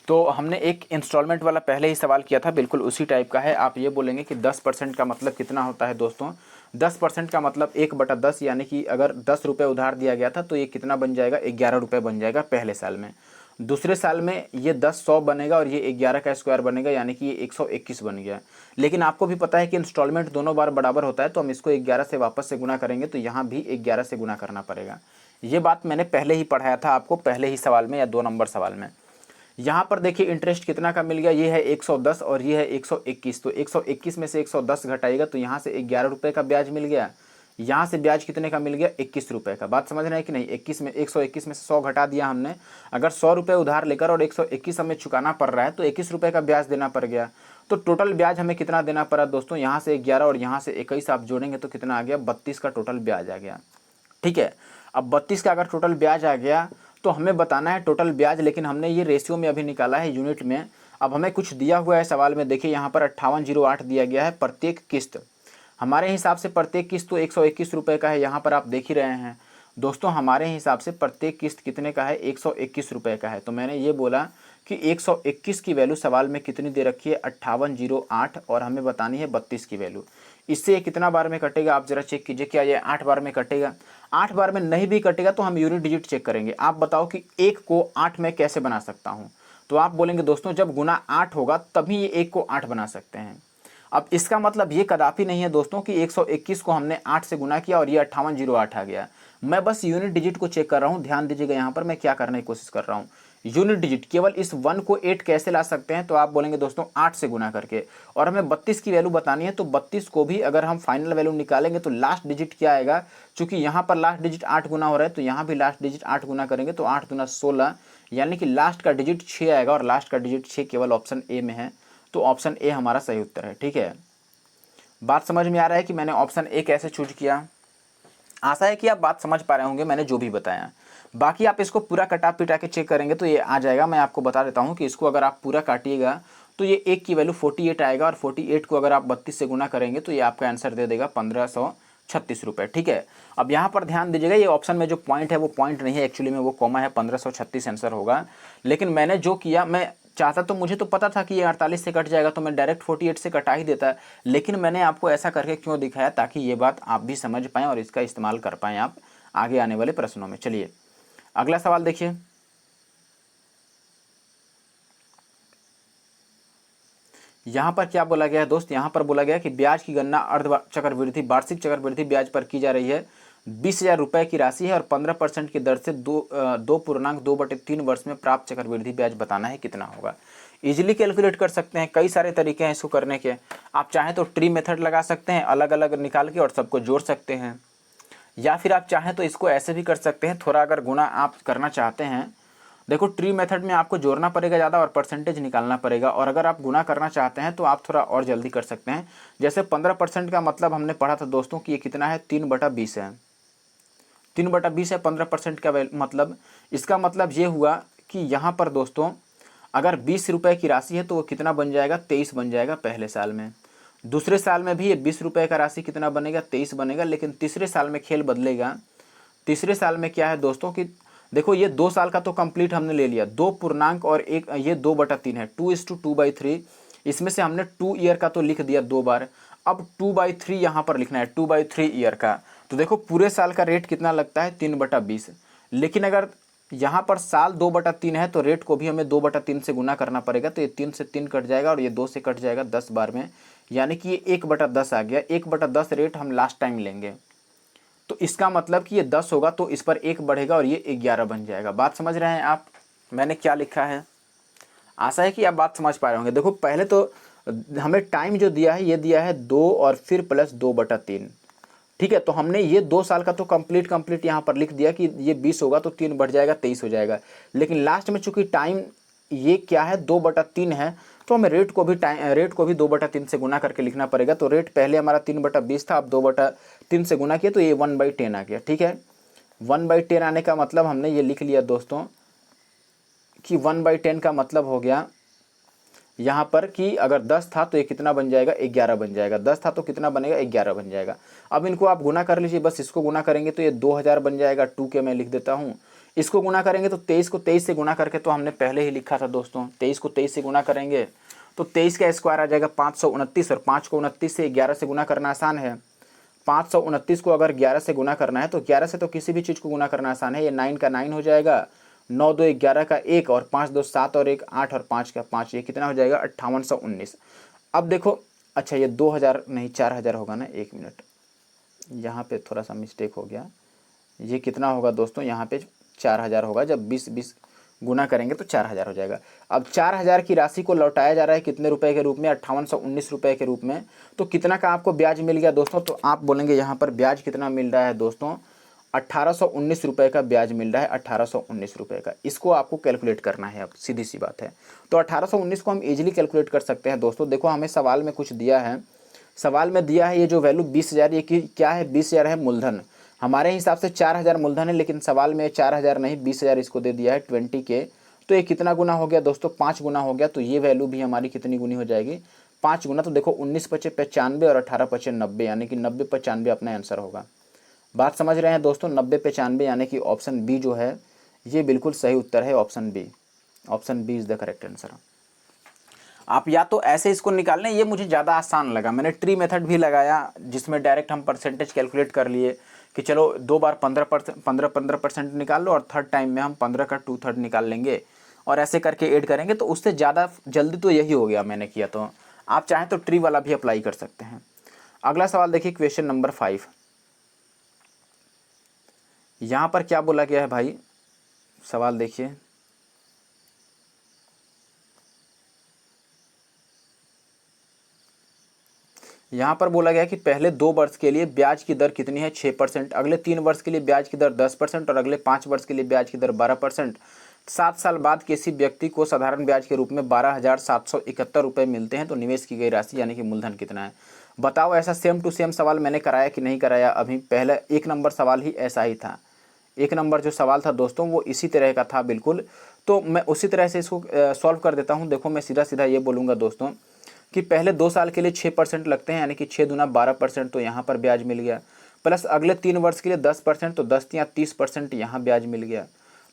A: तो हमने एक इंस्टॉलमेंट वाला पहले ही सवाल किया था, बिल्कुल उसी टाइप का है। आप ये बोलेंगे कि 10% का मतलब कितना होता है दोस्तों। 10% का मतलब 1/10, यानी कि अगर 10 रुपये उधार दिया गया था तो ये कितना बन जाएगा, 11 रुपये बन जाएगा पहले साल में। दूसरे साल में ये 10 100 बनेगा और ये 11 का स्क्वायर बनेगा, यानी कि ये 121 बन गया। लेकिन आपको भी पता है कि इंस्टॉलमेंट दोनों बार बराबर होता है, तो हम इसको 11 से वापस से गुना करेंगे तो यहाँ भी 11 से गुना करना पड़ेगा। ये बात मैंने पहले ही पढ़ाया था आपको, पहले ही सवाल में या 2 नंबर सवाल में। यहाँ पर देखिए इंटरेस्ट कितना का मिल गया, ये है 110 और ये है 121। तो 121 में से 110 घटाएगा तो यहाँ से 11 रुपये का ब्याज मिल गया। यहाँ से ब्याज कितने का मिल गया, 21 रुपये का। बात समझ रहे हैं कि नहीं। 121 में से 100 घटा दिया हमने। अगर 100 रुपये उधार लेकर और 121 हमें चुकाना पड़ रहा है तो 21 रुपये का ब्याज देना पड़ गया। तो टोटल ब्याज हमें कितना देना पड़ा दोस्तों, यहाँ से 11 और यहाँ से 21 आप जोड़ेंगे तो कितना आ गया, 32 का टोटल ब्याज आ गया। ठीक है, अब 32 का अगर टोटल ब्याज आ गया तो हमें बताना है टोटल ब्याज, लेकिन हमने ये रेशियो में अभी निकाला है यूनिट में। अब हमें कुछ दिया हुआ है सवाल में, देखिए यहाँ पर 5808 दिया गया है प्रत्येक किस्त। हमारे हिसाब से प्रत्येक किस्त तो 121 रुपये का है, यहाँ पर आप देख ही रहे हैं दोस्तों। हमारे हिसाब से प्रत्येक किस्त कितने का है, 121 रुपये का है। तो मैंने ये बोला कि 121 की वैल्यू सवाल में कितनी दे रखी है, 5808, और हमें बतानी है 32 की वैल्यू। इससे ये कितना बार में कटेगा, आप जरा चेक कीजिए, क्या ये 8 बार में कटेगा। 8 बार में नहीं भी कटेगा तो हम यूनिट डिजिट चेक करेंगे। आप बताओ कि 1 को 8 में कैसे बना सकता हूँ। तो आप बोलेंगे दोस्तों जब गुना 8 होगा तभी ये 1 को 8 बना सकते हैं। अब इसका मतलब ये कदापि नहीं है दोस्तों कि 121 को हमने 8 से गुना किया और ये 5808 आ गया। मैं बस यूनिट डिजिट को चेक कर रहा हूँ। ध्यान दीजिएगा यहाँ पर मैं क्या करने की कोशिश कर रहा हूँ। यूनिट डिजिट केवल इस 1 को 8 कैसे ला सकते हैं, तो आप बोलेंगे दोस्तों 8 से गुना करके। और हमें 32 की वैल्यू बतानी है, तो 32 को भी अगर हम फाइनल वैल्यू निकालेंगे तो लास्ट डिजिट क्या आएगा, चूंकि यहाँ पर लास्ट डिजिट 8 गुना हो रहा है तो यहाँ भी लास्ट डिजिट 8 गुना करेंगे तो 8 दूना 16, यानी कि लास्ट का डिजिट 6 आएगा। और लास्ट का डिजिट 6 केवल ऑप्शन ए में है, तो ऑप्शन ए हमारा सही उत्तर है। ठीक है, बात समझ में आ रहा है कि मैंने ऑप्शन ए कैसे चूज किया। आशा है कि आप बात समझ पा रहे होंगे मैंने जो भी बताया। बाकी आप इसको पूरा कटा पिटा के चेक करेंगे तो ये आ जाएगा। मैं आपको बता देता हूँ कि इसको अगर आप पूरा काटिएगा तो ये 1 की वैल्यू 48 आएगा, और 48 को अगर आप 32 से गुना करेंगे तो ये आपका आंसर दे देगा 1536 रुपये। ठीक है, अब यहाँ पर ध्यान दीजिएगा, ये ऑप्शन में जो पॉइंट है वो पॉइंट नहीं है, एक्चुअली में वो कॉमा है, 1536 आंसर होगा। लेकिन मैंने जो किया, मैं चाहता तो, मुझे तो पता था कि ये 48 से कट जाएगा तो मैं डायरेक्ट 48 से कटा ही देता, लेकिन मैंने आपको ऐसा करके क्यों दिखाया, ताकि ये बात आप भी समझ पाएँ और इसका इस्तेमाल कर पाएँ आप आगे आने वाले प्रश्नों में। चलिए अगला सवाल देखिए। यहाँ पर क्या बोला गया है दोस्त, यहाँ पर बोला गया कि ब्याज की गणना अर्ध चक्रवृद्धि वार्षिक चक्रवृद्धि ब्याज पर की जा रही है। 20,000 रुपये की राशि है और 15% की दर से 2.2/3 वर्ष में प्राप्त चक्रवृद्धि ब्याज बताना है कितना होगा। इजीली कैलकुलेट कर सकते हैं, कई सारे तरीके हैं इसको करने के। आप चाहें तो ट्री मेथड लगा सकते हैं, अलग अलग निकाल के और सबको जोड़ सकते हैं, या फिर आप चाहें तो इसको ऐसे भी कर सकते हैं। थोड़ा अगर गुना आप करना चाहते हैं, देखो ट्री मेथड में आपको जोड़ना पड़ेगा ज़्यादा और परसेंटेज निकालना पड़ेगा, और अगर आप गुना करना चाहते हैं तो आप थोड़ा और जल्दी कर सकते हैं। जैसे 15% का मतलब हमने पढ़ा था दोस्तों कि ये कितना है, 3/20 है। 3/20 है 15% का मतलब। इसका मतलब ये हुआ कि यहाँ पर दोस्तों अगर 20 रुपये की राशि है तो वो कितना बन जाएगा, 23 बन जाएगा पहले साल में। दूसरे साल में भी ये 20 रुपये का राशि कितना बनेगा, 23 बनेगा। लेकिन तीसरे साल में खेल बदलेगा। तीसरे साल में क्या है दोस्तों कि देखो ये 2 साल का तो कंप्लीट हमने ले लिया, 2 पूर्णांक और एक ये 2/3 है, 2:2/3। इसमें से हमने 2 ईयर का तो लिख दिया 2 बार। अब 2/3 यहाँ पर लिखना है, 2/3 ईयर का। तो देखो पूरे साल का रेट कितना लगता है, 3/20। लेकिन अगर यहाँ पर साल 2/3 है तो रेट को भी हमें 2/3 से गुना करना पड़ेगा। तो ये 3 से 3 कट जाएगा और ये 2 से कट जाएगा 10 बार में, यानी कि ये 1/10 आ गया। 1/10 रेट हम लास्ट टाइम लेंगे, तो इसका मतलब कि ये 10 होगा तो इस पर 1 बढ़ेगा और ये 11 बन जाएगा। बात समझ रहे हैं आप मैंने क्या लिखा है। आशा है कि आप बात समझ पा रहे होंगे। देखो पहले तो हमें टाइम जो दिया है ये दिया है 2 और फिर प्लस 2/3। ठीक है, तो हमने ये 2 साल का तो कंप्लीट यहाँ पर लिख दिया कि ये 20 होगा तो 3 बढ़ जाएगा 23 हो जाएगा। लेकिन लास्ट में चूंकि टाइम ये क्या है 2/3 है, तो हमें रेट को भी 2/3 से गुना करके लिखना पड़ेगा। तो रेट पहले हमारा 3/20 था, अब 2/3 से गुना किया तो ये 1/10 आ गया। ठीक है, 1/10 आने का मतलब हमने ये लिख लिया दोस्तों कि 1/10 का मतलब हो गया यहाँ पर कि अगर 10 था तो ये कितना बन जाएगा, 11 बन जाएगा। 10 था तो कितना बनेगा, 11 बन जाएगा। अब इनको आप गुना कर लीजिए, बस इसको गुना करेंगे तो ये 2000 बन जाएगा। 2 के मैं लिख देता हूँ। इसको गुना करेंगे तो 23 को 23 से गुना करके तो हमने पहले ही लिखा था दोस्तों। 23 को 23 से गुना करेंगे तो 23 का स्क्वायर आ जाएगा 529, और 5 को 29 से 11 से गुना करना आसान है। 529 को अगर 11 से गुना करना है तो 11 से तो किसी भी चीज़ को गुना करना आसान है। ये 9 का 9 हो जाएगा, 9 2 11 का 1, और 5 2 7 और 1 8 और 5 का 5, ये कितना हो जाएगा 5819। अब देखो, अच्छा ये 2000 नहीं 4000 होगा ना, 1 मिनट, यहाँ पे थोड़ा सा मिस्टेक हो गया। ये कितना होगा दोस्तों, यहाँ पे 4000 होगा। जब 20 गुना करेंगे तो 4000 हो जाएगा। अब 4000 की राशि को लौटाया जा रहा है कितने रुपए के रूप में, 5819 रुपए के रूप में। तो कितना का आपको ब्याज मिल गया दोस्तों, तो आप बोलेंगे यहाँ पर ब्याज कितना मिल रहा है दोस्तों, 1819 रुपये का ब्याज मिल रहा है, 1819 रुपये का। इसको आपको कैलकुलेट करना है, अब सीधी सी बात है। तो 1819 को हम इजीली कैलकुलेट कर सकते हैं दोस्तों। देखो हमें सवाल में कुछ दिया है, सवाल में दिया है ये जो वैल्यू 20,000, ये क्या है, 20,000 है मूलधन। हमारे हिसाब से 4000 मूलधन है, लेकिन सवाल में 4000 नहीं 20,000 इसको दे दिया है 20 के। तो ये कितना गुना हो गया दोस्तों, 5 गुना हो गया। तो ये वैल्यू भी हमारी कितनी गुनी हो जाएगी, 5 गुना। तो देखो 19 × 5 = 95 और 18 × 5 = 90, यानी कि 90 × 95 अपना आंसर होगा। बात समझ रहे हैं दोस्तों, 90 × 95, यानी कि ऑप्शन बी जो है ये बिल्कुल सही उत्तर है, option B. Option B is the correct answer. आप या तो ऐसे इसको निकाल लें, ये मुझे ज़्यादा आसान लगा। मैंने ट्री मेथड भी लगाया जिसमें डायरेक्ट हम परसेंटेज कैलकुलेट कर लिए कि चलो 2 बार 15% निकाल लो, और थर्ड टाइम में हम 15 का 2/3 निकाल लेंगे, और ऐसे करके ऐड करेंगे। तो उससे ज़्यादा जल्दी तो यही हो गया मैंने किया। तो आप चाहें तो ट्री वाला भी अप्लाई कर सकते हैं। अगला सवाल देखिए, क्वेश्चन नंबर 5। यहाँ पर क्या बोला गया है भाई, सवाल देखिए। यहाँ पर बोला गया है कि पहले 2 वर्ष के लिए ब्याज की दर कितनी है, 6%। अगले 3 वर्ष के लिए ब्याज की दर 10%, और अगले 5 वर्ष के लिए ब्याज की दर 12%। 7 साल बाद किसी व्यक्ति को साधारण ब्याज के रूप में 12,771 रुपये मिलते हैं, तो निवेश की गई राशि यानी कि मूलधन कितना है। बताओ, ऐसा सेम टू सेम सवाल मैंने कराया कि नहीं कराया। अभी पहले 1 नंबर सवाल ही ऐसा ही था। 1 नंबर जो सवाल था दोस्तों वो इसी तरह का था बिल्कुल। तो मैं उसी तरह से इसको सॉल्व कर देता हूँ। देखो मैं सीधा सीधा ये बोलूँगा दोस्तों कि पहले 2 साल के लिए 6% लगते हैं, यानी कि 6 दूना 12%, तो यहाँ पर ब्याज मिल गया। प्लस अगले 3 वर्ष के लिए 10%, तो 10 या 30% यहाँ ब्याज मिल गया।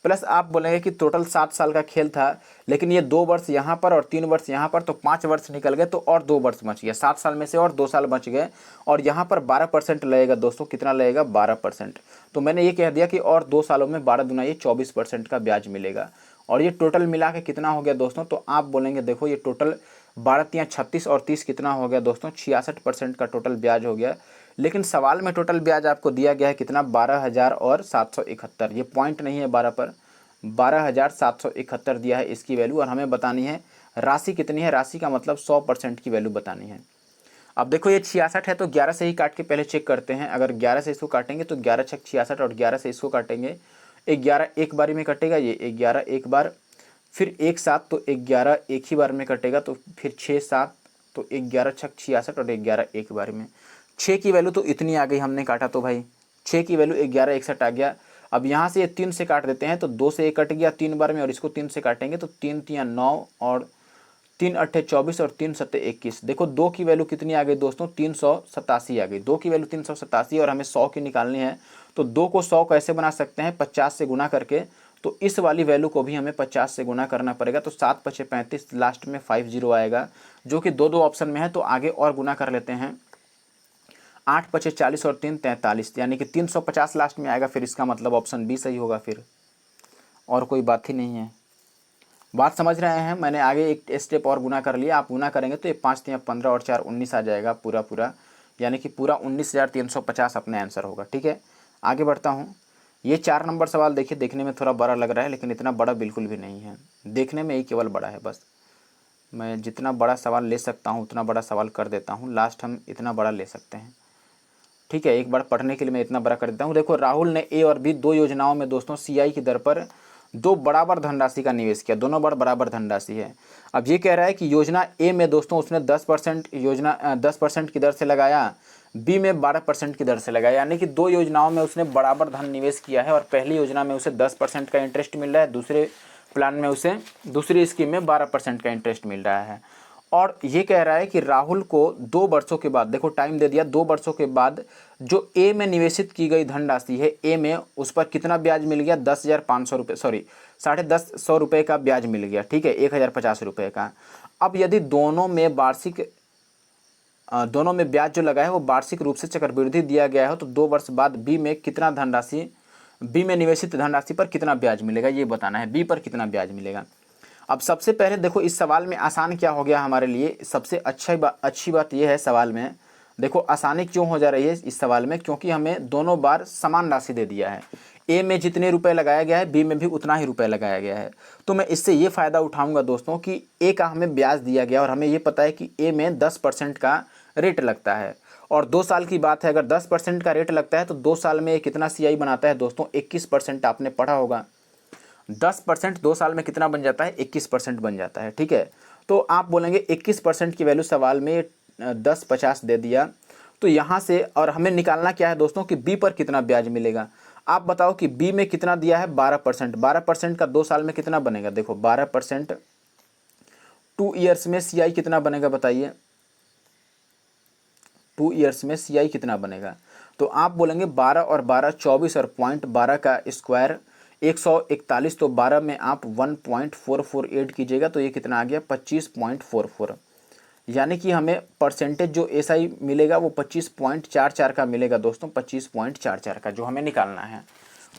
A: प्लस आप बोलेंगे कि टोटल 7 साल का खेल था, लेकिन ये 2 वर्ष यहाँ पर और 3 वर्ष यहाँ पर, तो 5 वर्ष निकल गए, तो और 2 वर्ष बच गया। 7 साल में से और 2 साल बच गए, और यहाँ पर 12% लगेगा दोस्तों। कितना लगेगा, 12%। तो मैंने ये कह दिया कि और 2 सालों में 12 दूना ये 24% का ब्याज मिलेगा। और ये टोटल मिला के कितना हो गया दोस्तों, तो आप बोलेंगे देखो ये टोटल 12 या 36 और 30 कितना हो गया दोस्तों, 66% का टोटल ब्याज हो गया। लेकिन सवाल में टोटल ब्याज आपको दिया गया है कितना, 12,771। ये पॉइंट नहीं है 12 पर, 12,771 दिया है इसकी वैल्यू, और हमें बतानी है राशि कितनी है। राशि का मतलब 100% की वैल्यू बतानी है। अब देखो ये 66 है, तो 11 से ही काट के पहले चेक करते हैं। अगर 11 से इसको काटेंगे तो 11 छक 66, और 11 से इसको काटेंगे 11 एक बारी में कटेगा, ये 11 एक बार, फिर 1 7, तो 11 एक ही बार में कटेगा, तो फिर 6 7, तो 11 छक 66, और 11 एक बार में। 6 की वैल्यू तो इतनी आ गई, हमने काटा तो भाई 6 की वैल्यू 11 61 आ गया। अब यहाँ से ये 3 से काट देते हैं, तो 2 से 1 कट गया 3 बार में, और इसको 3 से काटेंगे तो 3 3 9, और 3 8 24, और 3 7 21। देखो 2 की वैल्यू कितनी आ गई दोस्तों, 387 आ गई। 2 की वैल्यू 387, और हमें 100 की निकालनी है। तो 2 को 100 कैसे बना सकते हैं, 50 से गुना करके। तो इस वाली वैल्यू को भी हमें 50 से गुना करना पड़ेगा। तो 7 × 5 = 35, लास्ट में 50 आएगा, जो कि 2 ऑप्शन में है। तो आगे और गुना कर लेते हैं, 8 × 5 = 40, और 3 43, यानी कि 350 लास्ट में आएगा। फिर इसका मतलब ऑप्शन बी सही होगा, फिर और कोई बात ही नहीं है। बात समझ रहे हैं। मैंने आगे एक स्टेप और गुना कर लिया। आप गुना करेंगे तो ये 5 × 3 = 15, और 4 19 आ जाएगा पूरा, यानी कि पूरा 19,350 अपना आंसर होगा। ठीक है, आगे बढ़ता हूँ। ये 4 नंबर सवाल देखिए, देखने में थोड़ा बड़ा लग रहा है, लेकिन इतना बड़ा बिल्कुल भी नहीं है। देखने में ही केवल बड़ा है बस। मैं जितना बड़ा सवाल ले सकता हूँ उतना बड़ा सवाल कर देता हूँ, लास्ट हम इतना बड़ा ले सकते हैं। ठीक है, एक बार पढ़ने के लिए मैं इतना बड़ा कर देता हूँ। देखो राहुल ने ए और बी दो योजनाओं में दोस्तों सीआई की दर पर दो बराबर धनराशि का निवेश किया, दोनों बराबर धनराशि है। अब ये कह रहा है कि योजना ए में दोस्तों उसने 10% की दर से लगाया, बी में 12% की दर से लगाया, यानी कि दो योजनाओं में उसने बराबर धन निवेश किया है और पहली योजना में उसे 10% का इंटरेस्ट मिल रहा है, दूसरे प्लान में उसे दूसरी स्कीम में 12% का इंटरेस्ट मिल रहा है। और ये कह रहा है कि राहुल को 2 वर्षों के बाद, देखो टाइम दे दिया, 2 वर्षों के बाद जो ए में निवेशित की गई धनराशि है ए में, उस पर कितना ब्याज मिल गया, 10,500 रुपये, सॉरी 10,500 रुपये का ब्याज मिल गया। ठीक है, 1,050 रुपये का। अब यदि दोनों में ब्याज जो लगा है वो वार्षिक रूप से चक्रवृद्धि दिया गया है, तो 2 वर्ष बाद बी में कितना धनराशि, बी में निवेशित धनराशि पर कितना ब्याज मिलेगा ये बताना है, बी पर कितना ब्याज मिलेगा। अब सबसे पहले देखो इस सवाल में आसान क्या हो गया हमारे लिए, सबसे अच्छी बात यह है सवाल में, देखो आसानी क्यों हो जा रही है इस सवाल में, क्योंकि हमें दोनों बार समान राशि दे दिया है। ए में जितने रुपए लगाया गया है बी में भी उतना ही रुपए लगाया गया है। तो मैं इससे ये फ़ायदा उठाऊंगा दोस्तों कि ए का हमें ब्याज दिया गया और हमें ये पता है कि ए में 10% का रेट लगता है, और 2 साल की बात है, अगर 10% का रेट लगता है तो 2 साल में कितना सीआई बनाता है दोस्तों, 21%। आपने पढ़ा होगा 10% 2 साल में कितना बन जाता है, 21% बन जाता है। ठीक है, तो आप बोलेंगे 21% की वैल्यू सवाल में 10,50 दे दिया, तो यहाँ से और हमें निकालना क्या है दोस्तों कि बी पर कितना ब्याज मिलेगा। आप बताओ कि बी में कितना दिया है, 12%। 12% का 2 साल में कितना बनेगा, देखो 12% 2 ईयर्स में सीआई कितना बनेगा बताइए, 2 ईयर्स में सीआई कितना बनेगा। तो आप बोलेंगे 12 और 12 24 और पॉइंट 12 का स्क्वायर 141, तो 12 में आप 1.448 कीजिएगा तो ये कितना आ गया 25.44, यानी कि हमें परसेंटेज जो एसआई मिलेगा वो 25.44 का मिलेगा दोस्तों, 25.44 का जो हमें निकालना है।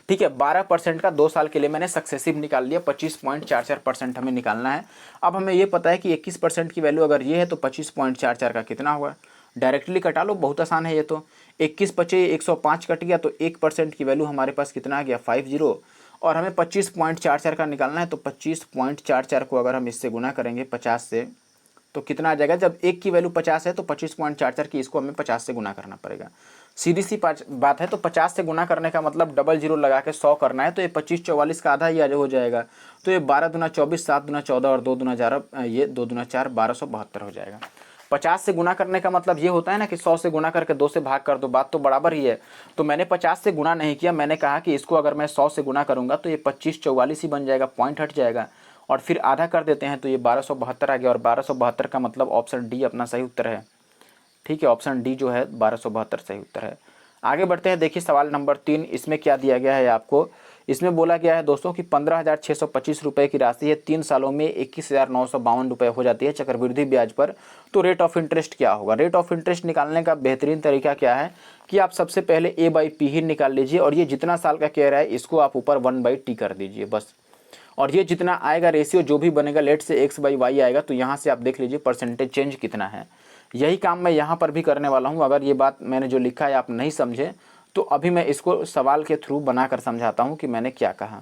A: ठीक है, 12% का 2 साल के लिए मैंने सक्सेसिव निकाल लिया, 25.44% हमें निकालना है। अब हमें ये पता है कि 21% की वैल्यू अगर ये है तो 25.44 का कितना हुआ, डायरेक्टली कटा लो, बहुत आसान है ये तो। 21 पचे 105 कट गया, तो 1% की वैल्यू हमारे पास कितना आ गया 50, और हमें 25.44 का निकालना है। तो 25.44 को अगर हम इससे गुना करेंगे 50 से तो कितना आ जाएगा, जब एक की वैल्यू 50 है तो 25.44 की इसको हमें 50 से गुना करना पड़ेगा। सीधी सी बात है, तो 50 से गुना करने का मतलब डबल जीरो लगा के 100 करना है, तो ये 25/44 का आधा ही हो जाएगा। तो ये 12 दूना 24, 7 दूना 14 और 2 दूना 4, ये 2 दूना 4, 1272 हो जाएगा। 50 से गुना करने का मतलब ये होता है ना कि 100 से गुना करके 2 से भाग कर दो, बात तो बराबर ही है। तो मैंने 50 से गुना नहीं किया, मैंने कहा कि इसको अगर मैं 100 से गुना करूंगा तो ये 25/44 ही बन जाएगा, पॉइंट हट जाएगा, और फिर आधा कर देते हैं तो ये 1272 आ गया, और 1272 का मतलब ऑप्शन डी अपना सही उत्तर है। ठीक है, ऑप्शन डी जो है 1272 सही उत्तर है। आगे बढ़ते हैं, देखिए सवाल नंबर 3, इसमें क्या दिया गया है आपको, इसमें बोला गया है दोस्तों कि 15,625 रुपये की राशि है, 3 सालों में 21,952 रुपये हो जाती है चक्रवृद्धि ब्याज पर, तो रेट ऑफ इंटरेस्ट क्या होगा। रेट ऑफ इंटरेस्ट निकालने का बेहतरीन तरीका क्या है कि आप सबसे पहले A/P ही निकाल लीजिए, और ये जितना साल का कह रहा है इसको आप ऊपर 1/T कर दीजिए बस, और ये जितना आएगा रेशियो जो भी बनेगा, लेट से X/Y आएगा, तो यहाँ से आप देख लीजिए परसेंटेज चेंज कितना है। यही काम मैं यहाँ पर भी करने वाला हूँ। अगर ये बात मैंने जो लिखा है आप नहीं समझे तो अभी मैं इसको सवाल के थ्रू बनाकर समझाता हूँ कि मैंने क्या कहा।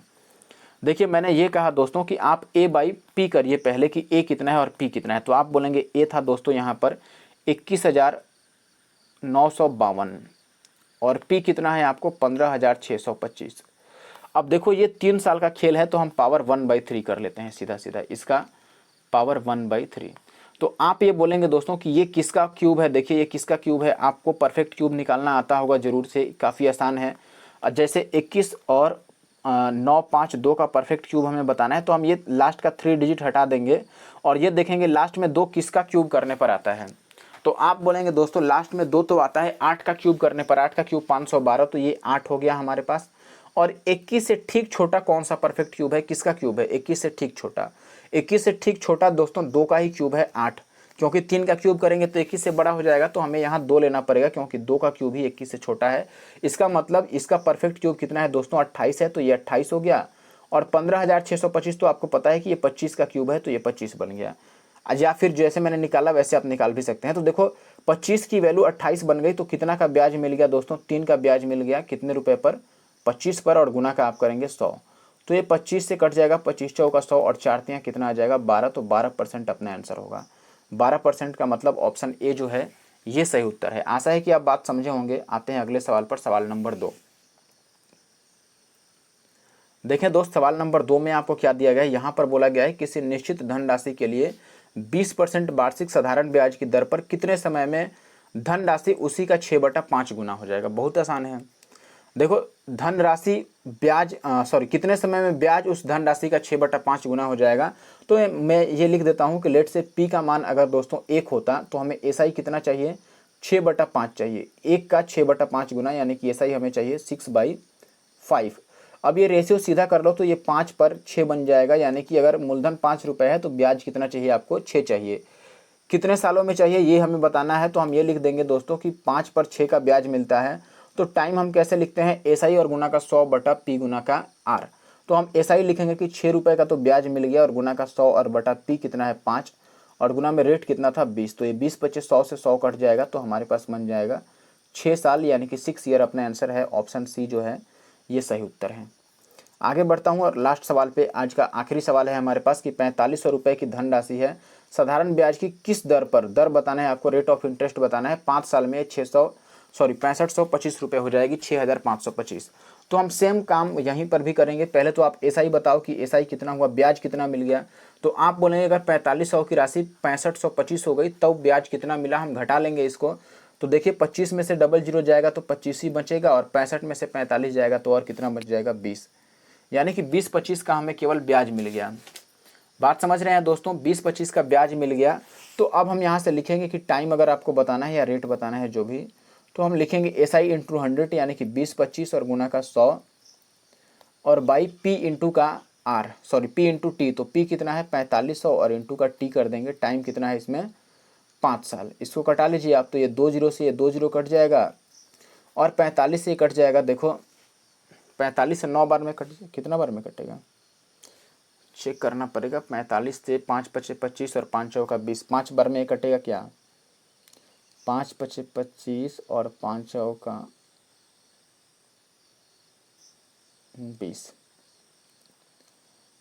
A: देखिए मैंने ये कहा दोस्तों कि आप A/P करिए पहले कि A कितना है और P कितना है। तो आप बोलेंगे A था दोस्तों यहाँ पर 21,952 और P कितना है आपको 15,625। अब देखो ये 3 साल का खेल है, तो हम पावर 1/3 कर लेते हैं, सीधा सीधा इसका पावर 1/3। तो आप ये बोलेंगे दोस्तों कि ये किसका क्यूब है। देखिए ये किसका क्यूब है, आपको परफेक्ट क्यूब निकालना आता होगा जरूर से, काफ़ी आसान है। जैसे 21 और 952 का परफेक्ट क्यूब हमें बताना है, तो हम ये लास्ट का 3 डिजिट हटा देंगे और ये देखेंगे लास्ट में 2 किसका क्यूब करने पर आता है। तो आप बोलेंगे दोस्तों लास्ट में 2 तो आता है, 8 का क्यूब करने पर, 8 का क्यूब 512, तो ये 8 हो गया हमारे पास। और 21 से ठीक छोटा कौन सा परफेक्ट क्यूब है, किसका क्यूब है 21 से ठीक छोटा। 21 से ठीक छोटा दोस्तों 2 का ही क्यूब है 8, क्योंकि 3 का क्यूब करेंगे तो 21 से बड़ा हो जाएगा, तो हमें यहाँ 2 लेना पड़ेगा क्योंकि 2 का क्यूब ही 21 से छोटा है। इसका मतलब इसका परफेक्ट क्यूब कितना है दोस्तों 28 है, तो ये 28 हो गया। और 15,625 तो आपको पता है कि ये 25 का क्यूब है, तो ये 25 बन गया। या फिर जैसे मैंने निकाला वैसे आप निकाल भी सकते हैं। तो देखो 25 की वैल्यू 28 बन गई, तो कितना का ब्याज मिल गया दोस्तों 3 का ब्याज मिल गया, कितने रुपए पर 25 पर, और गुना का आप करेंगे 100, तो ये 25 से कट जाएगा, 25 चौका 100 और 4 तियाँ कितना आ जाएगा 12, तो 12% अपना आंसर होगा। 12% का मतलब ऑप्शन ए जो है ये सही उत्तर है। आशा है कि आप बात समझे होंगे। आते हैं अगले सवाल पर, सवाल नंबर 2। देखें दोस्त, सवाल नंबर 2 में आपको क्या दिया गया है। यहाँ पर बोला गया है किसी निश्चित धनराशि के लिए 20% वार्षिक साधारण ब्याज की दर पर कितने समय में धनराशि उसी का 6/5 गुना हो जाएगा। बहुत आसान है। देखो, धनराशि ब्याज कितने समय में ब्याज उस धनराशि का 6/5 गुना हो जाएगा। तो मैं ये लिख देता हूँ कि लेट से पी का मान अगर दोस्तों 1 होता तो हमें एसआई कितना चाहिए, 6/5 चाहिए। 1 का 6/5 गुना यानी कि एसआई हमें चाहिए 6/5। अब ये रेशियो सीधा कर लो तो ये 5 पर 6 बन जाएगा, यानी कि अगर मूलधन 5 रुपये है तो ब्याज कितना चाहिए आपको, 6 चाहिए। कितने सालों में चाहिए ये हमें बताना है, तो हम ये लिख देंगे दोस्तों कि 5 पर 6 का ब्याज मिलता है। तो टाइम हम कैसे लिखते हैं, एसआई और गुना का 100/p गुना का आर। तो हम एसआई लिखेंगे कि 6 रुपये का तो ब्याज मिल गया और गुना का 100 और बटा पी कितना है 5 और गुना में रेट कितना था 20। तो ये 20 25 100 से 100 कट जाएगा तो हमारे पास बन जाएगा 6 साल, यानी कि 6 ईयर अपना आंसर है। ऑप्शन सी जो है ये सही उत्तर है। आगे बढ़ता हूँ और लास्ट सवाल पे, आज का आखिरी सवाल है हमारे पास कि 4500 रुपये की धनराशि है, साधारण ब्याज की किस दर पर, दर बताना है आपको, रेट ऑफ इंटरेस्ट बताना है। 5 साल में 6525 रुपये हो जाएगी, 6525। तो हम सेम काम यहीं पर भी करेंगे। पहले तो आप एसआई बताओ कि एसआई कितना हुआ, ब्याज कितना मिल गया। तो आप बोलेंगे अगर 4500 की राशि 6525 हो गई तब ब्याज कितना मिला, हम घटा लेंगे इसको। तो देखिए 25 में से डबल जीरो जाएगा तो 25 ही बचेगा और 65 में से 45 जाएगा तो और कितना बच जाएगा 20, यानी कि 20-25 का हमें केवल ब्याज मिल गया। बात समझ रहे हैं दोस्तों, 20-25 का ब्याज मिल गया। तो अब हम यहाँ से लिखेंगे कि टाइम अगर आपको बताना है या रेट बताना है जो भी, तो हम लिखेंगे एसआई इंटू 100 यानी कि 20-25 और गुना का 100 और बाई पी इंटू का आर, पी इंटू टी। तो पी कितना है 4500 और इंटू का टी कर देंगे। टाइम कितना है इसमें 5 साल। इसको कटा लीजिए आप, तो ये 2 जीरो से ये 2 जीरो कट जाएगा और 45 से कट जाएगा। देखो 45 से 9 बार में कट, कितना बार में कटेगा चेक करना पड़ेगा। 45 से 5 पचे 25 और 5 चौका 20, 5 बार में कटेगा क्या, 5 पचे 25 और 5 चौका 20।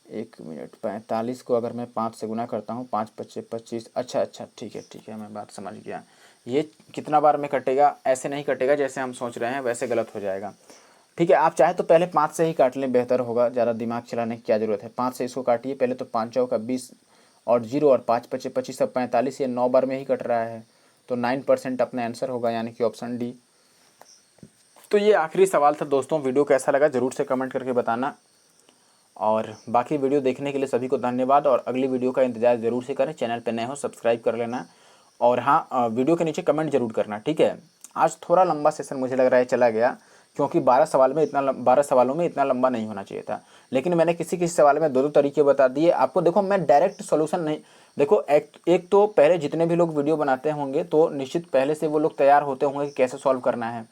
A: 1 मिनट, 45 को अगर मैं 5 से गुना करता हूँ, 5 पचे 25। अच्छा ठीक है, मैं बात समझ गया। ये कितना बार में कटेगा, ऐसे नहीं कटेगा जैसे हम सोच रहे हैं, वैसे गलत हो जाएगा। ठीक है, आप चाहे तो पहले 5 से ही काट लें, बेहतर होगा, ज़्यादा दिमाग चलाने की क्या ज़रूरत है। 5 से इसको काटिए पहले। तो 5 चौका 20 और 0 और 5 पचे 25 और 45, ये 9 बार में ही कट रहा है। तो 9% अपना आंसर होगा, यानी कि ऑप्शन डी। तो ये आखिरी सवाल था दोस्तों। वीडियो कैसा लगा ज़रूर से कमेंट करके बताना, और बाकी वीडियो देखने के लिए सभी को धन्यवाद। और अगली वीडियो का इंतजार ज़रूर से करें। चैनल पर नए हो सब्सक्राइब कर लेना, और हाँ वीडियो के नीचे कमेंट जरूर करना, ठीक है। आज थोड़ा लंबा सेशन मुझे लग रहा है चला गया, क्योंकि 12 सवालों में इतना लंबा नहीं होना चाहिए था। लेकिन मैंने किसी सवाल में 2 तरीके बता दिए आपको। देखो मैं डायरेक्ट सॉल्यूशन नहीं, देखो एक तो पहले जितने भी लोग वीडियो बनाते होंगे तो निश्चित पहले से वो लोग तैयार होते होंगे कि कैसे सॉल्व करना है।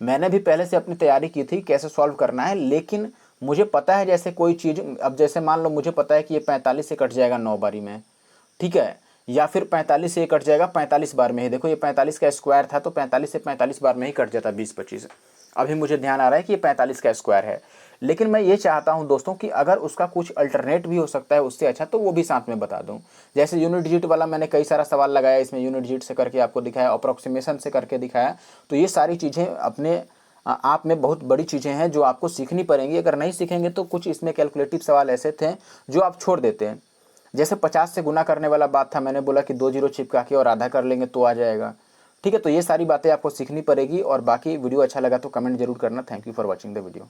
A: मैंने भी पहले से अपनी तैयारी की थी कैसे सॉल्व करना है, लेकिन मुझे पता है जैसे कोई चीज़, अब जैसे मान लो मुझे पता है कि ये 45 से कट जाएगा 9 बारी में, ठीक है, या फिर 45 से कट जाएगा 45 बार में ही। देखो ये 45 का स्क्वायर था तो 45 से 45 बार में ही कट जाता 20-25। अभी मुझे ध्यान आ रहा है कि ये 45 का स्क्वायर है। लेकिन मैं ये चाहता हूं दोस्तों कि अगर उसका कुछ अल्टरनेट भी हो सकता है उससे अच्छा, तो वो भी साथ में बता दूं। जैसे यूनिट डिजिट वाला मैंने कई सारा सवाल लगाया, इसमें यूनिट डिजिट से करके आपको दिखाया, अप्रोक्सीमेशन से करके दिखाया। तो ये सारी चीज़ें अपने आप में बहुत बड़ी चीज़ें हैं जो आपको सीखनी पड़ेंगी। अगर नहीं सीखेंगे तो कुछ इसमें कैलकुलेटिव सवाल ऐसे थे जो आप छोड़ देते हैं। जैसे 50 से गुना करने वाला बात था, मैंने बोला कि 2 जीरो चिपका के और आधा कर लेंगे तो आ जाएगा, ठीक है। तो ये सारी बातें आपको सीखनी पड़ेगी। और बाकी वीडियो अच्छा लगा तो कमेंट जरूर करना। Thank you for watching the video.